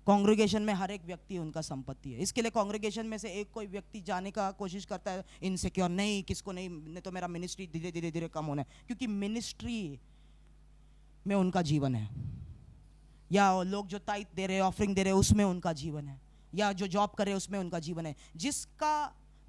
कांग्रीगेशन में हर एक व्यक्ति उनका संपत्ति है। इसके लिए कांग्रीगेशन में से एक कोई व्यक्ति जाने का कोशिश करता है, इनसिक्योर, नहीं किसको नहीं तो मेरा मिनिस्ट्री धीरे धीरे धीरे कम होना है, क्योंकि मिनिस्ट्री में उनका जीवन है, या लोग जो ताइथ दे रहे, ऑफरिंग दे रहे, उसमें उनका जीवन है, या जो जॉब कर रहे हैं उसमें उनका जीवन है।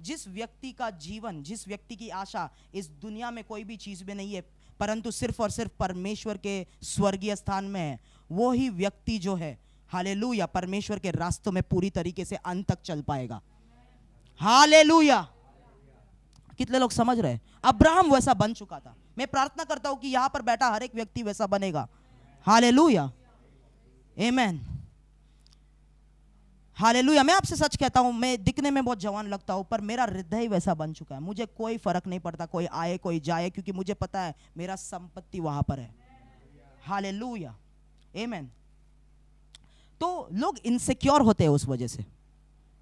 जिस व्यक्ति का जीवन, जिस व्यक्ति की आशा इस दुनिया में कोई भी चीज में नहीं है, परंतु सिर्फ और सिर्फ परमेश्वर के स्वर्गीय स्थान में है, वो ही व्यक्ति जो है, हालेलुया, परमेश्वर के रास्तों में पूरी तरीके से अंत तक चल पाएगा। हालेलुया। कितने लोग समझ रहे? अब्राहम वैसा बन चुका था। मैं प्रार्थना करता हूं कि यहां पर बैठा हर एक व्यक्ति वैसा बनेगा। हालेलुया, आमीन, हालेलुया। मैं आपसे सच कहता हूं, मैं दिखने में बहुत जवान लगता हूं, पर मेरा हृदय वैसा बन चुका है। मुझे कोई फर्क नहीं पड़ता कोई आए कोई जाए, क्योंकि मुझे पता है मेरा संपत्ति वहां पर है। हालेलुया, आमीन। तो लोग इनसिक्योर होते हैं, उस वजह से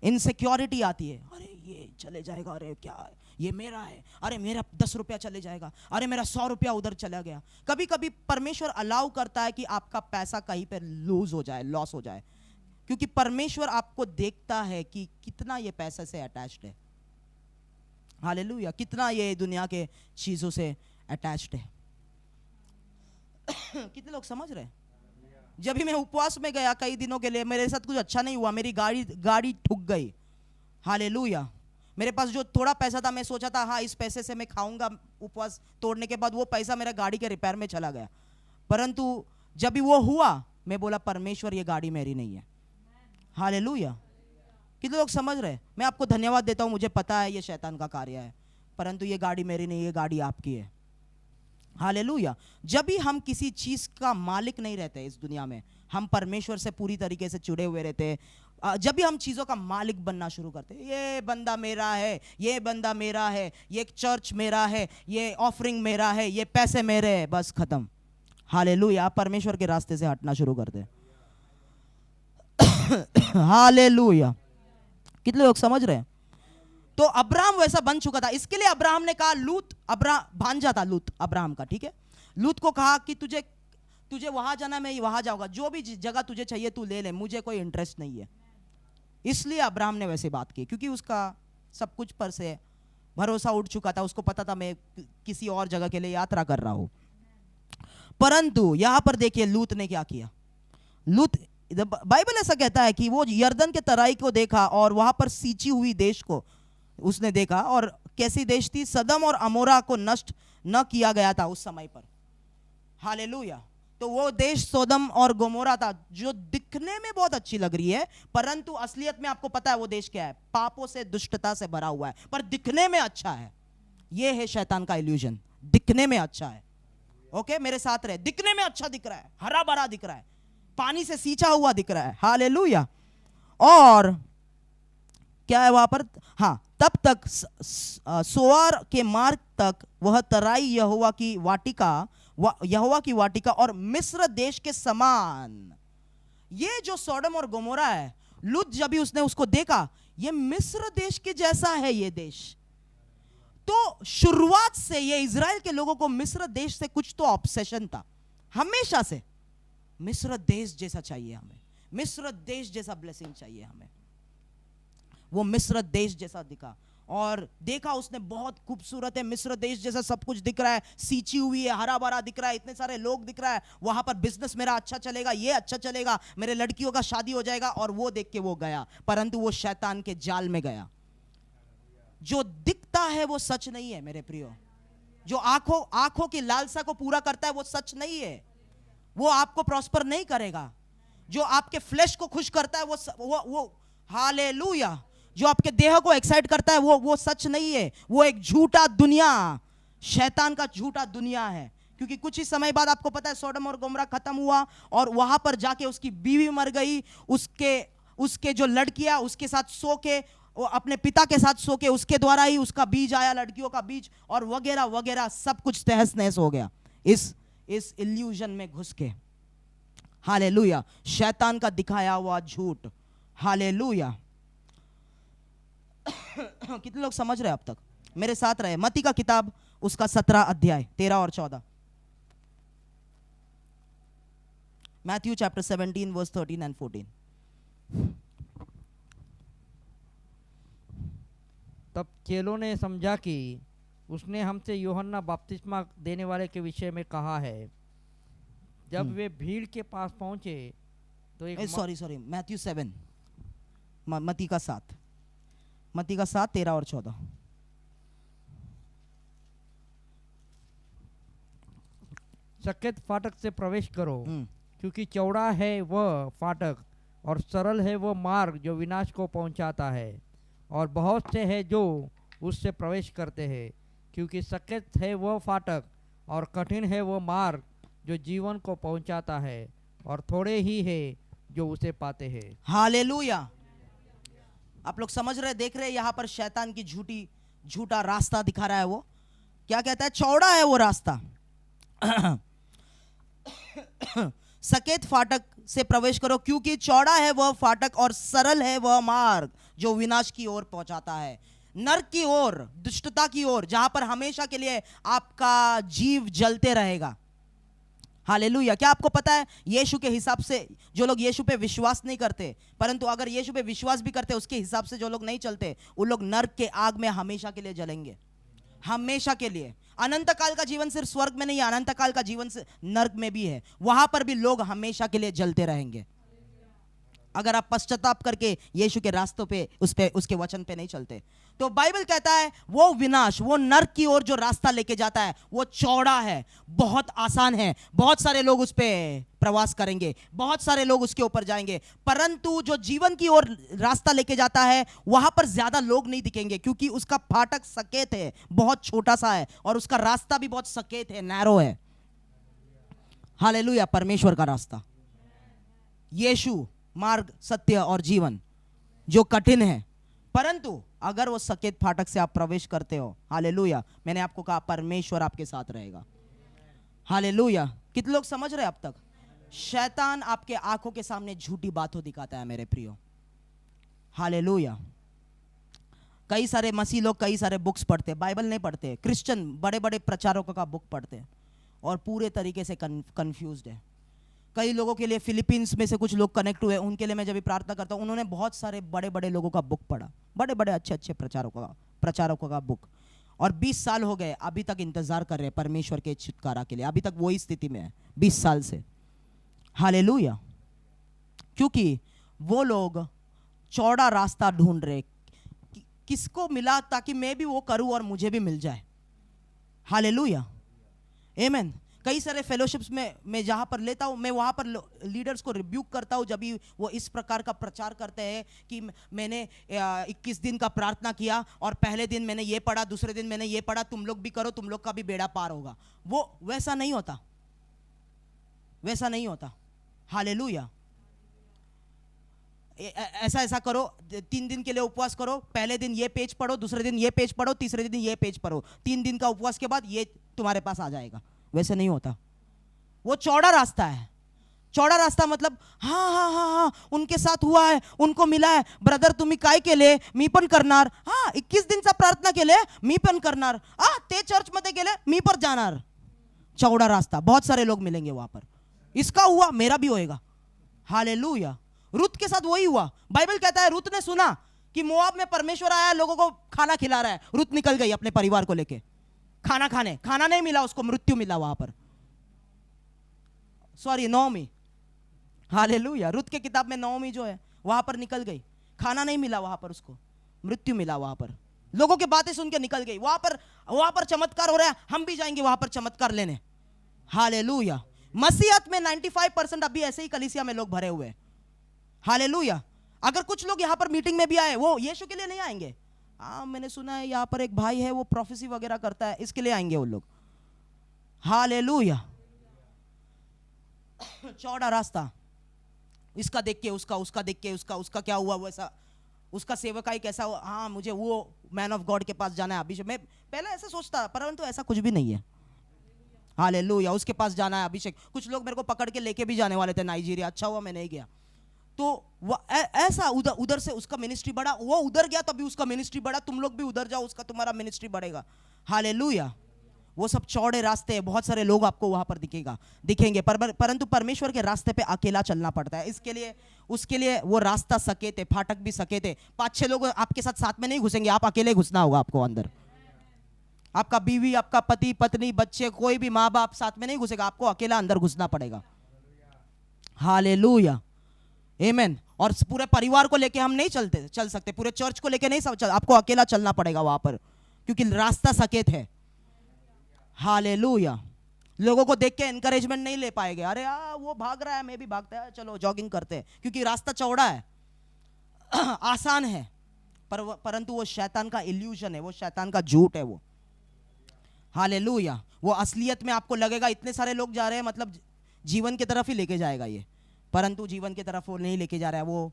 इनसिक्योरिटी आती है। अरे ये चले जाएगा, अरे क्या है, ये मेरा है, अरे मेरा 10 रुपया चले जाएगा, अरे मेरा 100 रुपया उधर चला गया। कभी कभी परमेश्वर अलाउ करता है कि आपका पैसा कहीं पर लूज हो जाए, लॉस हो जाए, क्योंकि परमेश्वर आपको देखता है कि कितना ये पैसे से अटैच्ड है। हालेलुया, कितना ये दुनिया के चीजों से अटैच्ड है। कितने लोग समझ रहे हैं? जब भी मैं उपवास में गया कई दिनों के लिए, मेरे साथ कुछ अच्छा नहीं हुआ, मेरी गाड़ी ठुक गई। हालेलुया। मेरे पास जो थोड़ा पैसा था, मैं सोचा था हाँ इस पैसे से मैं खाऊंगा, उपवास तोड़ने के बाद वो पैसा मेरा गाड़ी के रिपेयर में चला गया। परंतु जब भी वो हुआ, मैं बोला परमेश्वर ये गाड़ी मेरी नहीं है। हालेलुया, कितने लोग समझ रहे हैं? मैं आपको धन्यवाद देता हूं, मुझे पता है ये शैतान का कार्य है, परंतु ये गाड़ी मेरी नहीं, ये गाड़ी आपकी है। हालेलुया। जब भी हम किसी चीज का मालिक नहीं रहते इस दुनिया में, हम परमेश्वर से पूरी तरीके से जुड़े हुए रहते हैं। जब भी हम चीजों का मालिक बनना शुरू करते हैं, ये बंदा मेरा है, ये बंदा मेरा है, ये चर्च मेरा है, ये ऑफरिंग मेरा है, ये पैसे मेरे हैं, बस खत्म। हालेलुया। परमेश्वर के रास्ते से हटना शुरू करते हैं। हालेलुया। कितने लोग समझ रहे हैं? तो अब्राहम वैसा बन चुका था, इसके लिए अब्राहम ने कहा, लूत भांजा था लूत अब्राहम का, ठीक है। लूत को कहा कि तुझे वहां जाना, मैं वहां जाऊंगा, जो भी जगह तुझे चाहिए तू ले ले, मुझे कोई इंटरेस्ट नहीं है। इसलिए अब्राहम ने वैसे बात की, क्योंकि उसका सब कुछ पर से भरोसा उठ चुका था, उसको पता था मैं किसी और जगह के लिए यात्रा कर रहा हूं। परंतु यहां पर देखिए लूत ने क्या किया। लूत, बाइबल ऐसा कहता है कि वो यर्दन के तराई को देखा और वहां पर सींची हुई देश को उसने देखा, और कैसी देश थी? सदम और अमोरा को नष्ट न किया गया था उस समय पर। हालेलुया। तो वो देश सोदम और गोमोरा था, जो दिखने में बहुत अच्छी लग रही है, परंतु असलियत में आपको पता है वो देश क्या है? पापों से, दुष्टता से भरा हुआ है, पर दिखने में अच्छा है। ये है शैतान का इल्यूजन, दिखने में अच्छा है। ओके, मेरे साथ रहे, दिखने में अच्छा दिख रहा है, हरा भरा दिख रहा है, पानी से सींचा हुआ दिख रहा है। हालेलुया। और क्या है वहां पर? हाँ, तब तक सोआर के मार्ग तक वह तराई यहोवा की वाटिका और मिस्र देश के समान। ये जो सोडम और गोमोरा है, लूत जब भी उसने उसको देखा, ये मिस्र देश के जैसा है ये देश। तो शुरुआत से ये इजराइल के लोगों को मिस्र देश से कुछ तो ऑब्सेशन था, हमेशा से। मिस्र देश जैसा चाहिए हमें, मिस्र देश जैसा ब्लेसिंग चाहिए हमें। वो मिस्र देश जैसा दिखा, और देखा उसने बहुत खूबसूरत है, मिस्र देश जैसा सब कुछ दिख रहा है, सींची हुई है, हरा भरा दिख रहा है, इतने सारे लोग दिख रहा है, वहां पर बिजनेस मेरा अच्छा चलेगा, ये अच्छा चलेगा, मेरे लड़कियों का शादी हो जाएगा। और वो देख के वो गया, परंतु वो शैतान के जाल में गया। जो दिखता है वो सच नहीं है मेरे प्रियो। जो आंखों की लालसा को पूरा करता है वो सच नहीं है, वो आपको प्रॉस्पर नहीं करेगा। जो आपके फ्लेश को खुश करता है वो हालेलुया, जो आपके देह को एक्साइट करता है वो सच नहीं है। वो एक झूठा दुनिया, शैतान का झूठा दुनिया है। क्योंकि कुछ ही समय बाद आपको पता है सोडम और गोमरा खत्म हुआ, और वहां पर जाके उसकी बीवी मर गई, उसके जो लड़कियां उसके साथ सो के, अपने पिता के साथ सो के, उसके द्वारा ही उसका बीज आया, लड़कियों का बीज, और वगैरह वगैरह सब कुछ तहस नहस हो गया इस इल्यूजन में घुस के। हालेलुया। शैतान का दिखाया हुआ झूठ। हालेलुया। कितने लोग समझ रहे हैं अब तक? मेरे साथ रहे। मत्ती का किताब उसका 17 अध्याय 13 और 14। Matthew chapter 17 verse 13 and 14। तब चेलों ने समझा कि उसने हमसे यूहन्ना बपतिस्मा देने वाले के विषय में कहा है। जब वे भीड़ के पास पहुंचे तो एक सॉरी मैथ्यू 7, मत्ती का 7 13 और 14। सकेत फाटक से प्रवेश करो, क्योंकि चौड़ा है वह फाटक और सरल है वह मार्ग जो विनाश को पहुंचाता है, और बहुत से हैं जो उससे प्रवेश करते हैं। क्योंकि सकेत है वह फाटक और कठिन है वह मार्ग जो जीवन को पहुंचाता है, और थोड़े ही है जो उसे पाते हैं। हालेलुया। आप लोग समझ रहे, देख रहे, यहां पर शैतान की झूठा रास्ता दिखा रहा है। वो क्या कहता है? चौड़ा है वो रास्ता, सकेत फाटक से प्रवेश करो, क्योंकि चौड़ा है वह फाटक और सरल है वह मार्ग जो विनाश की ओर पहुंचाता है, नरक की ओर, दुष्टता की ओर, जहां पर हमेशा के लिए आपका जीव जलते रहेगा। हालेलुया। क्या आपको पता है, यीशु के हिसाब से जो लोग यीशु पे विश्वास नहीं करते, परंतु अगर यीशु पे विश्वास भी करते, उसके हिसाब से जो लोग नहीं चलते, वो लोग नरक के आग में हमेशा के लिए जलेंगे, हमेशा के लिए। अनंत काल का जीवन सिर्फ स्वर्ग में नहीं है, अनंत काल का जीवन से नरक में भी है, वहां पर भी लोग हमेशा के लिए जलते रहेंगे, अगर आप पश्चाताप करके यीशु के रास्तों पे उसके वचन पे नहीं चलते। तो बाइबल कहता है वो विनाश, वो नरक की ओर जो रास्ता लेके जाता है वो चौड़ा है, बहुत आसान है, बहुत सारे लोग उस पे प्रवास करेंगे, बहुत सारे लोग उसके ऊपर जाएंगे, परंतु जो जीवन की ओर रास्ता लेके जाता है वहां पर ज्यादा लोग नहीं दिखेंगे, क्योंकि उसका फाटक सकेत है, बहुत छोटा सा है, और उसका रास्ता भी बहुत सकेत है, नैरो है। हालेलुया, परमेश्वर का रास्ता, यीशु मार्ग, सत्य और जीवन, जो कठिन है, परंतु अगर वो सकेत फाटक से आप प्रवेश करते हो, हालेलुया, मैंने आपको कहा परमेश्वर आपके साथ रहेगा। हालेलुया, कितने लोग समझ रहे हैं अब तक? शैतान आपके आंखों के सामने झूठी बातों दिखाता है मेरे प्रियो। हालेलुया, कई सारे मसीह लोग कई सारे बुक्स पढ़ते, बाइबल नहीं पढ़ते, क्रिश्चियन बड़े बड़े प्रचारकों का बुक पढ़ते और पूरे तरीके से कंफ्यूज्ड है। कई लोगों के लिए, फिलीपींस में से कुछ लोग कनेक्ट हुए, उनके लिए मैं जब भी प्रार्थना करता हूँ, उन्होंने बहुत सारे बड़े बड़े लोगों का बुक पढ़ा, बड़े बड़े अच्छे अच्छे प्रचारकों का बुक, और 20 साल हो गए अभी तक इंतजार कर रहे हैं परमेश्वर के छुटकारा के लिए, अभी तक वही स्थिति में है 20 साल से। हालेलुया, क्योंकि वो लोग चौड़ा रास्ता ढूंढ रहे, किसको मिला ताकि मैं भी वो करूं और मुझे भी मिल जाए। हालेलुया, आमीन। कई सारे फेलोशिप्स में मैं जहां पर लेता हूं, मैं वहां पर लीडर्स को रिब्यूक करता हूं जब भी वो इस प्रकार का प्रचार करते हैं कि मैंने 21 दिन का प्रार्थना किया और पहले दिन मैंने ये पढ़ा, दूसरे दिन मैंने ये पढ़ा, तुम लोग भी करो, तुम लोग का भी बेड़ा पार होगा। वो वैसा नहीं होता, वैसा नहीं होता। हालेलुया, ऐसा करो, 3 दिन के लिए उपवास करो, पहले दिन ये पेज पढ़ो, दूसरे दिन ये पेज पढ़ो, तीसरे दिन ये पेज पढ़ो, 3 दिन का उपवास के बाद ये तुम्हारे पास आ जाएगा। वैसे नहीं होता, वो चौड़ा रास्ता है। चौड़ा रास्ता मतलब हाँ हाँ हाँ हाँ उनके साथ हुआ है, उनको मिला है, ब्रदर तुम्ही काय केले, मी पण करणार, हाँ 21 दिनचा प्रार्थना केले, मी पण करणार, ते चर्च मध्ये गेले, मी पण जाणार। चौड़ा रास्ता, बहुत सारे लोग मिलेंगे वहां पर, इसका हुआ मेरा भी होएगा। हालेलुया, रुत के साथ वही हुआ। बाइबल कहता है रुत ने सुना कि मोआब में परमेश्वर आया, लोगों को खाना खिला रहा है, रुत निकल गई अपने परिवार को लेके खाना खाने, खाना नहीं मिला उसको, मृत्यु मिला वहां पर, सॉरी नौमी। हालेलुया, रुत के किताब में नौमी जो है वहां पर निकल गई, खाना नहीं मिला वहां पर, उसको मृत्यु मिला वहां पर, लोगों की बातें सुन के निकल गई। वहां पर चमत्कार हो रहा है, हम भी जाएंगे वहां पर चमत्कार लेने। हालेलुया, मसीहत में 95% अभी ऐसे ही कलीसिया में लोग भरे हुए हैं। हालेलुया, अगर कुछ लोग यहां पर मीटिंग में भी आए, वो यीशु के लिए नहीं आएंगे। मैंने सुना है यहाँ पर एक भाई है वो प्रोफेसी वगैरह करता है, इसके लिए आएंगे वो लोग। हालेलुया, चौड़ा रास्ता, इसका देख के उसका देख के उसका क्या हुआ वैसा, उसका सेवकाई कैसा हुआ, हाँ मुझे वो मैन ऑफ गॉड के पास जाना है अभिषेक। मैं पहले ऐसा सोचता, परंतु ऐसा कुछ भी नहीं है। हालेलुया, उसके पास जाना है अभिषेक। कुछ लोग मेरे को पकड़ के लेके भी जाने वाले थे नाइजीरिया, अच्छा हुआ मैं नहीं गया। तो ऐसा उधर से उसका मिनिस्ट्री बढ़ा, वो उधर गया तभी उसका मिनिस्ट्री बढ़ा, तुम लोग भी उधर जाओ, उसका तुम्हारा मिनिस्ट्री बढ़ेगा। हालेलुया, वो सब चौड़े रास्ते हैं, बहुत सारे लोग आपको वहां पर दिखेंगे, परंतु परमेश्वर के रास्ते पे अकेला चलना पड़ता है। उसके लिए वो रास्ता सकेत है, फाटक भी सकेत है। 5-6 लोग आपके साथ में नहीं घुसेंगे, आप अकेले घुसना होगा आपको अंदर। आपका बीवी, आपका पति पत्नी, बच्चे, कोई भी माँ बाप साथ में नहीं घुसेगा, आपको अकेला अंदर घुसना पड़ेगा। हालेलुया, आमीन। और पूरे परिवार को लेके हम नहीं चल सकते, पूरे चर्च को लेके नहीं आपको अकेला चलना पड़ेगा वहां पर, क्योंकि रास्ता सकेत है। हालेलुया, लोगों को देख के एनकरेजमेंट नहीं ले पाएंगे, अरे वो भाग रहा है मैं भी भागता है, चलो जॉगिंग करते हैं, क्योंकि रास्ता चौड़ा है, आसान है, परंतु वो शैतान का इल्यूजन है, वो शैतान का झूठ है वो। हालेलुया, वो असलियत में आपको लगेगा इतने सारे लोग जा रहे हैं, मतलब जीवन की तरफ ही लेके जाएगा ये, परंतु जीवन की तरफ वो नहीं लेके जा रहा है, वो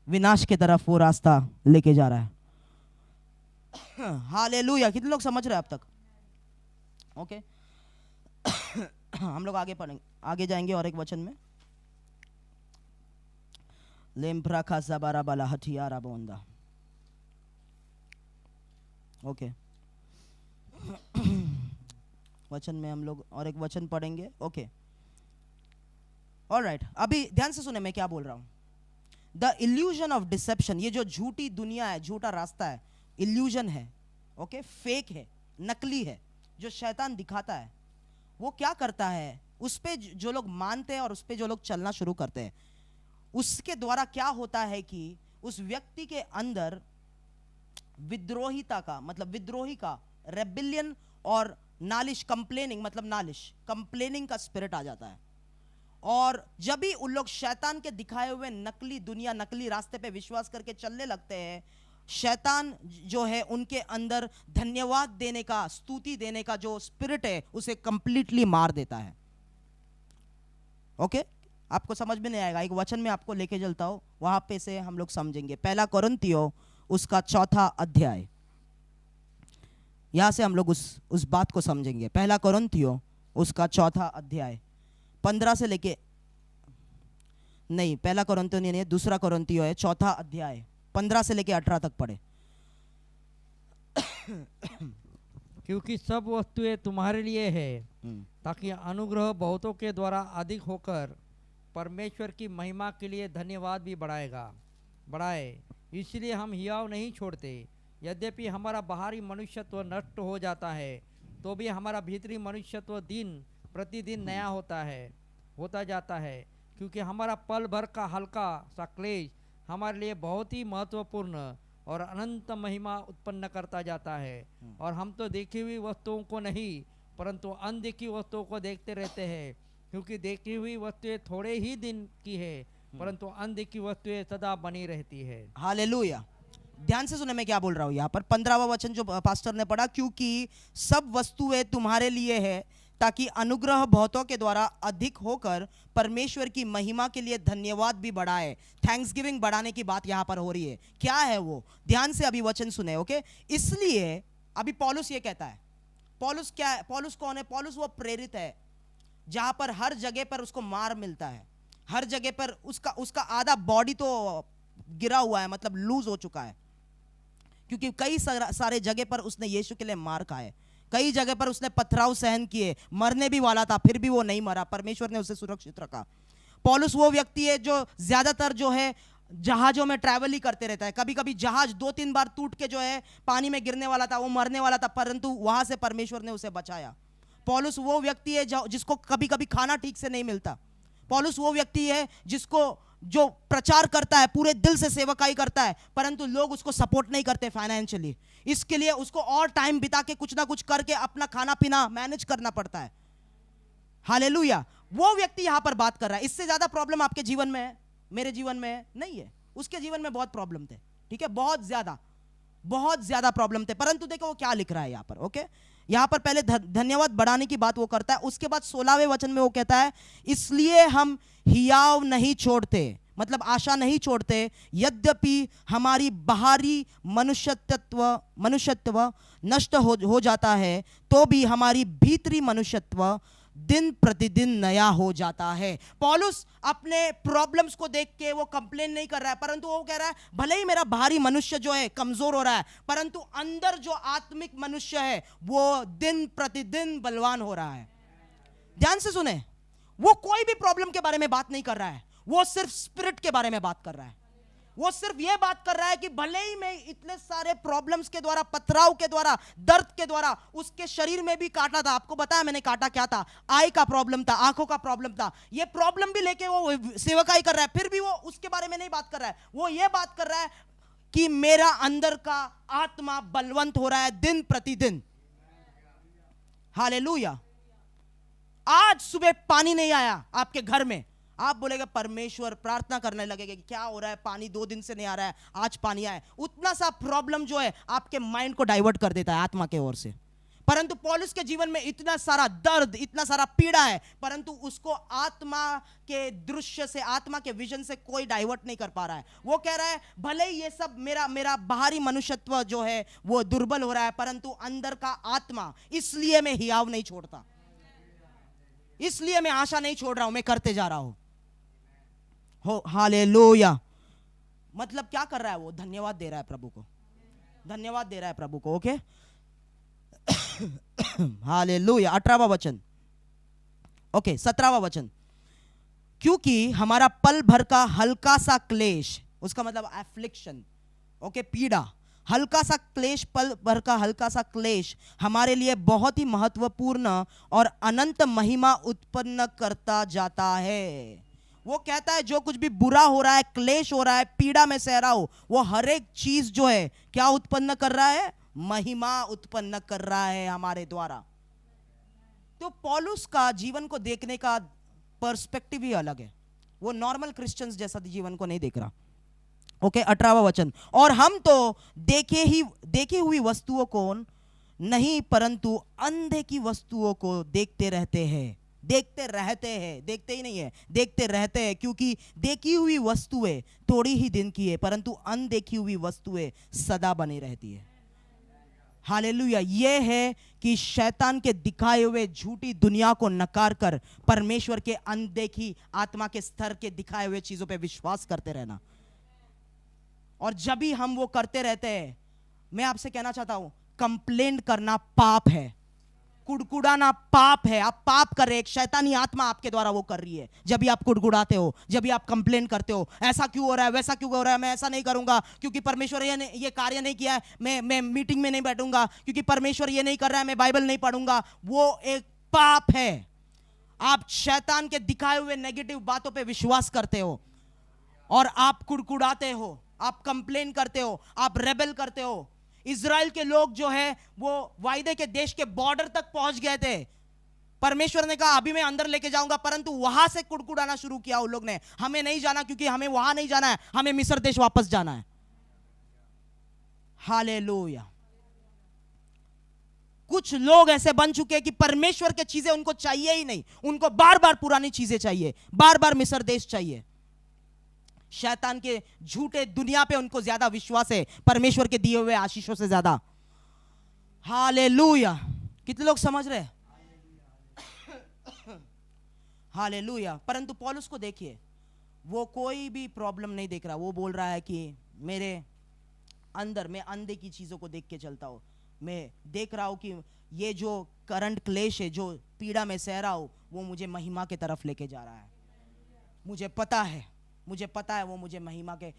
विनाश की तरफ वो रास्ता लेके जा रहा है। हालेलुया, कितने लोग समझ रहे हैं अब तक? ओके, हम लोग आगे पढ़ेंगे, आगे जाएंगे और एक वचन में, लेम्प्रा खासा बारा बाला हथियारा बोंदा। ओके, वचन में हम लोग और एक वचन पढ़ेंगे। ओके, ऑलराइट, अभी ध्यान से सुने मैं क्या बोल रहा हूं। द इल्यूजन ऑफ डिसेप्शन, ये जो झूठी दुनिया है, झूठा रास्ता है, इल्यूजन है, ओके, फेक है, नकली है, जो शैतान दिखाता है। वो क्या करता है, उस पे जो लोग मानते हैं और उस पे जो लोग चलना शुरू करते हैं, उसके द्वारा क्या होता है कि उस व्यक्ति के अंदर विद्रोहिता का, मतलब विद्रोही का, रेबिलियन, और नालिश, कंप्लेनिंग, मतलब नालिश, कंप्लेनिंग का स्पिरिट आ जाता है। और जब भी उन लोग शैतान के दिखाए हुए नकली दुनिया, नकली रास्ते पे विश्वास करके चलने लगते हैं, शैतान जो है उनके अंदर धन्यवाद देने का, स्तुति देने का जो स्पिरिट है उसे कंप्लीटली मार देता है। ओके, आपको समझ में नहीं आएगा, एक वचन में आपको लेके चलता हूं, वहां पे से हम लोग समझेंगे। पहला कोरिन्थियों उसका 4 अध्याय, यहां से हम लोग उस बात को समझेंगे। पहला कोरिन्थियों उसका 4 अध्याय 15 से लेके, नहीं पहला कोरिन्थियों नहीं है, दूसरा कोरिन्थियों है, 4 अध्याय 15 से लेके 18 तक पढ़े। क्योंकि सब वस्तुएं तुम्हारे लिए है, ताकि अनुग्रह बहुतों के द्वारा अधिक होकर परमेश्वर की महिमा के लिए धन्यवाद भी बढ़ाए। इसलिए हम हियाव नहीं छोड़ते। यद्यपि हमारा बाहरी मनुष्यत्व नष्ट हो जाता है, तो भी हमारा भीतरी मनुष्यत्व दिन प्रतिदिन नया होता जाता है। क्योंकि हमारा पल भर का हल्का सा क्लेश हमारे लिए बहुत ही महत्वपूर्ण और अनंत महिमा उत्पन्न करता जाता है। और हम तो देखी हुई वस्तुओं को नहीं, परंतु अनदेखी वस्तुओं को देखते रहते हैं। क्योंकि देखी हुई वस्तुएं थोड़े ही दिन की है, परंतु अनदेखी वस्तुएं सदा बनी रहती है। हालेलुया। ध्यान से सुने मैं क्या बोल रहा हूं। यहाँ पर 15वां वचन जो पास्टर ने पढ़ा, क्योंकि सब वस्तुएं तुम्हारे लिए है, ताकि अनुग्रह बहुतों के द्वारा अधिक होकर परमेश्वर की महिमा के लिए धन्यवाद भी बढ़ाए। थैंक्सगिविंग बढ़ाने की बात यहां पर हो रही है। क्या है वो? ध्यान से अभी वचन सुने। ओके, इसलिए अभी पौलुस ये कहता है, पौलुस क्या है? पौलुस कौन है? पौलुस वो प्रेरित है जहां पर हर जगह पर उसको मार मिलता है, हर जगह पर उसका आधा बॉडी तो गिरा हुआ है, मतलब लूज हो चुका है, क्योंकि कई सारे जगह पर उसने यीशु के लिए मार खाए, कई जगह पर उसने पथराव सहन किए, मरने भी वाला था, फिर भी वो नहीं मरा, परमेश्वर ने उसे सुरक्षित रखा। पौलुस वो व्यक्ति है जो ज्यादातर जो है जहाजों में ट्रैवल ही करते रहता है। कभी कभी जहाज 2-3 बार टूट के जो है पानी में गिरने वाला था, वो मरने वाला था, परंतु वहां से परमेश्वर ने उसे बचाया। पौलुस वो व्यक्ति है जिसको कभी कभी खाना ठीक से नहीं मिलता। पौलुस वो व्यक्ति है जो प्रचार करता है, पूरे दिल से सेवकाई करता है, परंतु लोग उसको सपोर्ट नहीं करते फाइनेंशियली। इसके लिए उसको और टाइम बिता के कुछ ना कुछ करके अपना खाना पीना मैनेज करना पड़ता है। हालेलुया। वो व्यक्ति यहां पर बात कर रहा है। इससे ज्यादा प्रॉब्लम आपके जीवन में है, मेरे जीवन में नहीं है। उसके जीवन में बहुत प्रॉब्लम थे, ठीक है, बहुत ज्यादा प्रॉब्लम थे, परंतु देखो वो क्या लिख रहा है यहां पर। ओके, यहां पर पहले धन्यवाद बढ़ाने की बात वो करता है, उसके बाद 16वें वचन में वो कहता है, इसलिए हम हियाव नहीं छोड़ते, मतलब आशा नहीं छोड़ते, यद्यपि हमारी बाहरी मनुष्यत्व नष्ट हो जाता है, तो भी हमारी भीतरी मनुष्यत्व दिन प्रतिदिन नया हो जाता है। पौलुस अपने प्रॉब्लम्स को देख के वो कंप्लेन नहीं कर रहा है, परंतु वो कह रहा है भले ही मेरा बाहरी मनुष्य जो है कमजोर हो रहा है, परंतु अंदर जो आत्मिक मनुष्य है वो दिन प्रतिदिन बलवान हो रहा है। ध्यान से सुने, वो कोई भी प्रॉब्लम के बारे में बात नहीं कर रहा है, वो सिर्फ स्पिरिट के बारे में बात कर रहा है। वो सिर्फ ये बात कर रहा है कि भले ही मैं इतने सारे प्रॉब्लम्स के द्वारा, पथराव के द्वारा, दर्द के द्वारा, उसके शरीर में भी काटा था, आपको बताया मैंने काटा क्या था, आई का प्रॉब्लम था, आंखों का प्रॉब्लम था, ये प्रॉब्लम भी लेके वो सेवकाई कर रहा है, फिर भी वो उसके बारे में नहीं बात कर रहा है। वो ये बात कर रहा है कि मेरा अंदर का आत्मा बलवंत हो रहा है दिन प्रतिदिन। हालेलुया। आज सुबह पानी नहीं आया आपके घर में, आप बोलेगा परमेश्वर, प्रार्थना करने लगेगा कि क्या हो रहा है, पानी 2 दिन से नहीं आ रहा है, आज पानी आया। उतना सा प्रॉब्लम जो है आपके माइंड को डाइवर्ट कर देता है आत्मा के ओर से। परंतु पौलुस के जीवन में इतना सारा दर्द, इतना सारा पीड़ा है, परंतु उसको आत्मा के दृश्य से, आत्मा के विजन से कोई डाइवर्ट नहीं कर पा रहा है। वो कह रहा है भले ही ये सब मेरा बाहरी मनुष्यत्व जो है वो दुर्बल हो रहा है, परंतु अंदर का आत्मा, इसलिए मैं हियाव नहीं छोड़ता, इसलिए मैं आशा नहीं छोड़ रहा हूं, मैं करते जा रहा हूं। हो हालेलुया। मतलब क्या कर रहा है वो? धन्यवाद दे रहा है प्रभु को, धन्यवाद दे रहा है प्रभु को। Okay, hallelujah. 18वां वचन, ओके 17वां वचन, क्योंकि हमारा पल भर का हल्का सा क्लेश, उसका मतलब एफ्लिक्शन, ओके, पीड़ा, हल्का सा क्लेश, पल भर का हल्का सा क्लेश हमारे लिए बहुत ही महत्वपूर्ण और अनंत महिमा उत्पन्न करता जाता है। वो कहता है जो कुछ भी बुरा हो रहा है, क्लेश हो रहा है, पीड़ा में सह रहा हो, वो हर एक चीज जो है क्या उत्पन्न कर रहा है? महिमा उत्पन्न कर रहा है हमारे द्वारा। तो पौलुस का जीवन को देखने का पर्सपेक्टिव ही अलग है। वो नॉर्मल क्रिश्चियंस जैसा जीवन को नहीं देख रहा। ओके, 18वां वचन, और हम तो देखे हुई वस्तुओं को नहीं परंतु अंधे की वस्तुओं को देखते रहते हैं। देखते ही नहीं है, देखते रहते हैं, क्योंकि देखी हुई वस्तुएं थोड़ी ही दिन की है, परंतु अनदेखी हुई वस्तुएं सदा बनी रहती है। हालेलुया। यह है कि शैतान के दिखाए हुए झूठी दुनिया को नकार कर परमेश्वर के अनदेखी आत्मा के स्तर के दिखाए हुए चीजों पे विश्वास करते रहना। और जब भी हम वो करते रहते हैं, मैं आपसे कहना चाहता हूं, कंप्लेंट करना पाप है, कुड़कुड़ाना पाप है। आप पाप कर रहे, एक शैतानी आत्मा आपके द्वारा वो कर रही है। जब भी आप कुड़कुड़ाते हो, जब भी आप कंप्लेंट करते हो, ऐसा क्यों हो रहा है, वैसा क्यों हो रहा है, मैं ऐसा नहीं करूंगा क्योंकि परमेश्वर ये कार्य नहीं किया है, मैं मीटिंग में नहीं बैठूंगा क्योंकि परमेश्वर ये नहीं कर रहा है, मैं बाइबल नहीं पढ़ूंगा, वो एक पाप है। आप शैतान के दिखाए हुए नेगेटिव बातों पर विश्वास करते हो और आप कुड़कुड़ाते हो, आप कंप्लेन करते हो, आप रेबेल करते हो। इजराइल के लोग जो है वो वायदे के देश के बॉर्डर तक पहुंच गए थे। परमेश्वर ने कहा अभी मैं अंदर लेके जाऊंगा, परंतु वहां से कुड़कुड़ाना शुरू किया उन लोग ने, हमें नहीं जाना क्योंकि हमें वहां नहीं जाना है, हमें मिस्र देश वापस जाना है। हालेलुया। कुछ लोग ऐसे बन चुके हैं कि परमेश्वर के चीजें उनको चाहिए ही नहीं, उनको बार बार पुरानी चीजें चाहिए, बार बार मिस्र देश चाहिए। शैतान के झूठे दुनिया पे उनको ज्यादा विश्वास है परमेश्वर के दिए हुए आशीषों से ज्यादा। हालेलुया। कितने लोग समझ रहे हैं? हालेलुया। परंतु पौलुस को देखिए, वो कोई भी प्रॉब्लम नहीं देख रहा। वो बोल रहा है कि मेरे अंदर मैं अंधे की चीजों को देख के चलता हूं, मैं देख रहा हूं कि ये जो करंट क्लेश है, जो पीड़ा में सह रहा हूं, वो मुझे महिमा के तरफ लेके जा रहा है। मुझे पता है वो मुझे महिमा के।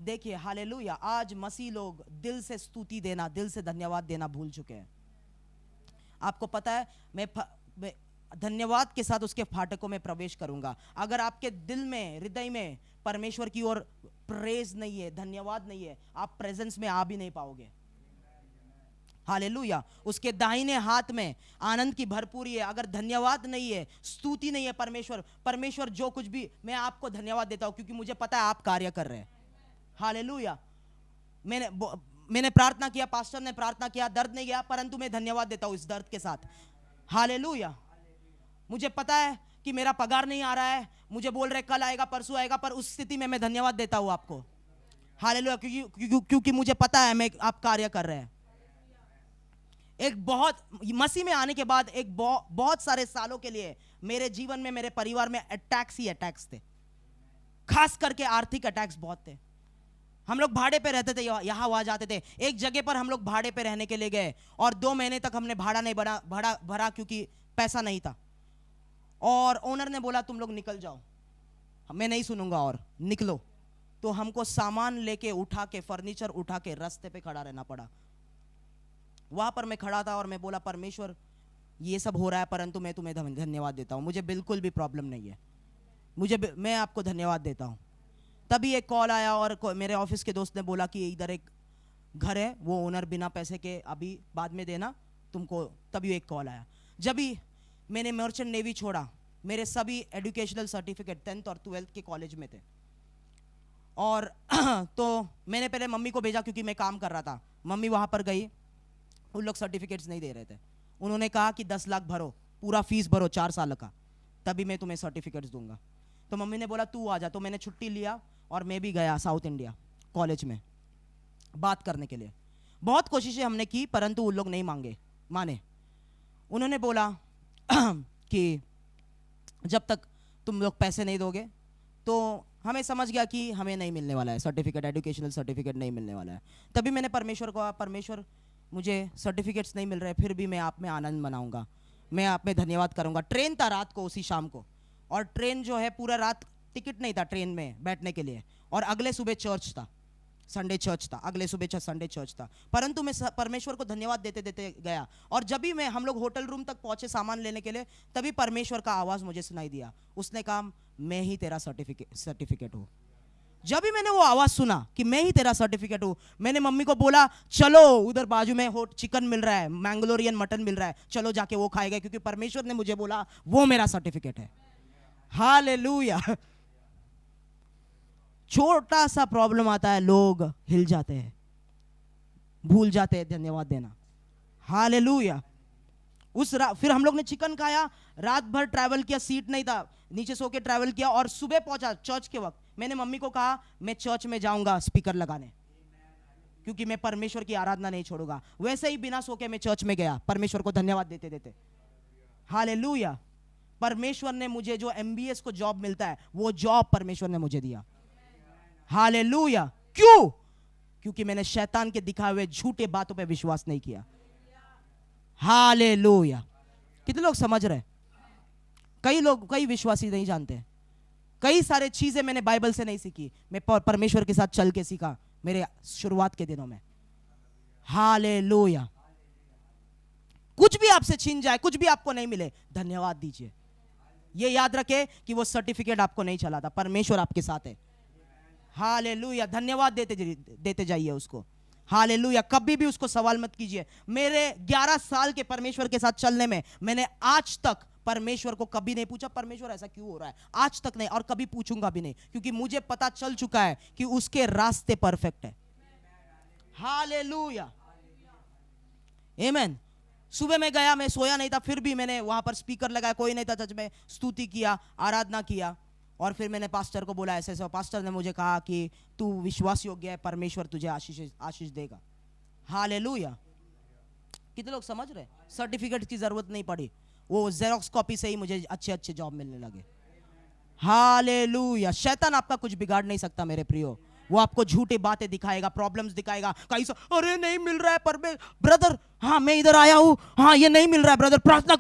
देखिए हालेलुया, आज मसीह लोग दिल से स्तुति देना, दिल से धन्यवाद देना भूल चुके हैं। आपको पता है, मैं धन्यवाद के साथ उसके फाटकों में प्रवेश करूंगा। अगर आपके दिल में, हृदय में परमेश्वर की ओर प्रेज नहीं है, धन्यवाद नहीं है, आप प्रेजेंस में आ भी नहीं पाओगे। हालेलुया। उसके दाहिने हाथ में आनंद की भरपूरी है। अगर धन्यवाद नहीं है, स्तुति नहीं है, परमेश्वर जो कुछ भी, मैं आपको धन्यवाद देता हूं क्योंकि मुझे पता है आप कार्य कर रहे हैं। हालेलुया। मैंने प्रार्थना किया, पास्टर ने प्रार्थना किया, दर्द नहीं गया, परंतु मैं धन्यवाद देता हूं इस दर्द के साथ। हालेलुया। मुझे पता है कि मेरा पगार नहीं आ रहा है, मुझे बोल रहे कल आएगा, परसों आएगा, पर उस स्थिति में मैं धन्यवाद देता हूं आपको। हालेलुया। क्योंकि मुझे पता है आप कार्य कर रहे हैं। एक बहुत मसीह में आने के बाद एक बहुत सारे सालों के लिए मेरे जीवन में, मेरे परिवार में अटैक्स ही अटैक्स थे। खास करके आर्थिक अटैक्स बहुत थे। हम लोग भाड़े पे रहते थे, यहां वहां जाते थे। एक जगह पर हम लोग भाड़े पे रहने के लिए गए और 2 महीने तक हमने भाड़ा नहीं भरा क्योंकि पैसा नहीं था। और ओनर ने बोला तुम लोग निकल जाओ, मैं नहीं सुनूंगा और निकलो। तो हमको सामान लेके उठा के, फर्नीचर उठा के रास्ते पे खड़ा रहना पड़ा। वहां पर मैं खड़ा था और मैं बोला परमेश्वर ये सब हो रहा है, परंतु मैं तुम्हें धन्यवाद देता हूं, मुझे बिल्कुल भी प्रॉब्लम नहीं है, मैं आपको धन्यवाद देता हूं। तभी एक कॉल आया और मेरे ऑफिस के दोस्त ने बोला कि इधर एक घर है, वो ओनर बिना पैसे के अभी बाद में देना तुमको। तभी एक कॉल आया। जब भी मैंने मर्चेंट नेवी छोड़ा, मेरे सभी एजुकेशनल सर्टिफिकेट 10th और 12th के कॉलेज में थे। और तो मैंने पहले मम्मी को भेजा क्योंकि मैं काम कर रहा था। मम्मी वहां पर गई, उन लोग सर्टिफिकेट्स नहीं दे रहे थे। उन्होंने कहा कि 10 लाख भरो, पूरा फीस भरो 4 साल का, तभी मैं तुम्हें सर्टिफिकेट्स दूंगा। तो मम्मी ने बोला तू आ जा। तो मैंने छुट्टी लिया और मैं भी गया साउथ इंडिया कॉलेज में बात करने के लिए। बहुत कोशिशें हमने की, परंतु उन लोग नहीं माने। उन्होंने बोला कि जब तक तुम लोग पैसे नहीं दोगे, तो हमें समझ गया कि हमें नहीं मिलने वाला है सर्टिफिकेट, एजुकेशनल सर्टिफिकेट नहीं मिलने वाला है। तभी मैंने परमेश्वर को कहा, परमेश्वर मुझे सर्टिफिकेट्स नहीं मिल रहे, फिर भी मैं आप में आनंद मनाऊंगा, मैं आप में धन्यवाद करूंगा। ट्रेन था रात को, उसी शाम को, और ट्रेन जो है पूरा रात टिकट नहीं था ट्रेन में बैठने के लिए, और अगले सुबह चर्च था, संडे चर्च था, अगले सुबह संडे चर्च था। परंतु मैं परमेश्वर को धन्यवाद देते देते गया। और जब भी हम लोग होटल रूम तक पहुंचे सामान लेने के लिए, तभी परमेश्वर का आवाज़ मुझे सुनाई दिया। उसने कहा मैं ही तेरा सर्टिफिकेट हूँ। जब भी मैंने वो आवाज सुना कि मैं ही तेरा सर्टिफिकेट हूँ, मैंने मम्मी को बोला चलो उधर बाजू में हो चिकन मिल रहा है, मैंगलोरियन मटन मिल रहा है, चलो जाके वो खाएगा, क्योंकि परमेश्वर ने मुझे बोला वो मेरा सर्टिफिकेट है। हालेलुया। छोटा सा प्रॉब्लम आता है, लोग हिल जाते हैं, भूल जाते हैं धन्यवाद देना। हालेलुया। फिर हम लोग ने चिकन खाया, रात भर ट्रैवल किया, सीट नहीं था, नीचे सो के ट्रैवल किया और सुबह पहुंचा चर्च के वक्त। मैंने मम्मी को कहा मैं चर्च में जाऊंगा स्पीकर लगाने, क्योंकि मैं परमेश्वर की आराधना नहीं छोड़ूंगा। वैसे ही बिना सो के मैं चर्च में गया, परमेश्वर को धन्यवाद देते देते। हालेलुया। परमेश्वर ने मुझे जो MBS को जॉब मिलता है, वो जॉब परमेश्वर ने मुझे दिया। हालेलुया। क्यों? क्योंकि मैंने शैतान के दिखाए हुए झूठे बातों पे विश्वास नहीं किया। हालेलुया। कितने लोग समझ रहे? कई विश्वासी नहीं जानते। कई सारे चीजें मैंने बाइबल से नहीं सीखी, मैं परमेश्वर के साथ चल के सीखा मेरे शुरुआत के दिनों में। हालेलुया। कुछ भी आपसे छीन जाए, कुछ भी आपको नहीं मिले, धन्यवाद दीजिए। ये याद रखे कि वो सर्टिफिकेट आपको नहीं चलाता, परमेश्वर आपके साथ है। हालेलुया। धन्यवाद देते जाइए उसको। हालेलुया। कभी भी उसको सवाल मत कीजिए। मेरे 11 साल के परमेश्वर के साथ चलने में मैंने आज तक परमेश्वर को कभी नहीं पूछा परमेश्वर ऐसा क्यों हो रहा है, आज तक नहीं, और कभी पूछूंगा भी नहीं, क्योंकि मुझे पता चल चुका है कि उसके रास्ते परफेक्ट है। हालेलुया। आमीन। सुबह में गया, मैं सोया नहीं था, फिर भी मैंने वहां पर स्पीकर लगाया, कोई नहीं था, चर्च में स्तुति किया, आराधना किया, और फिर मैंने पास्टर को बोला ऐसे ऐसे। पास्टर ने मुझे कहा कि तू विश्वास योग्य है, परमेश्वर तुझे आशीष देगा। हालेलुया। कितने लोग समझ रहे? सर्टिफिकेट की जरूरत नहीं पड़ी, वो जेरोक्स कॉपी से ही मुझे अच्छे अच्छे जॉब मिलने लगे। हालेलुया। शैतान आपका कुछ बिगाड़ नहीं सकता मेरे प्रियो। वो आपको झूठी बातें दिखाएगा, प्रॉब्लम्स दिखाएगा, कहीं से अरे नहीं मिल रहा है पर ब्रदर, हाँ मैं इधर आया हूं, हाँ ये नहीं मिल रहा है ब्रदर, प्रार्थना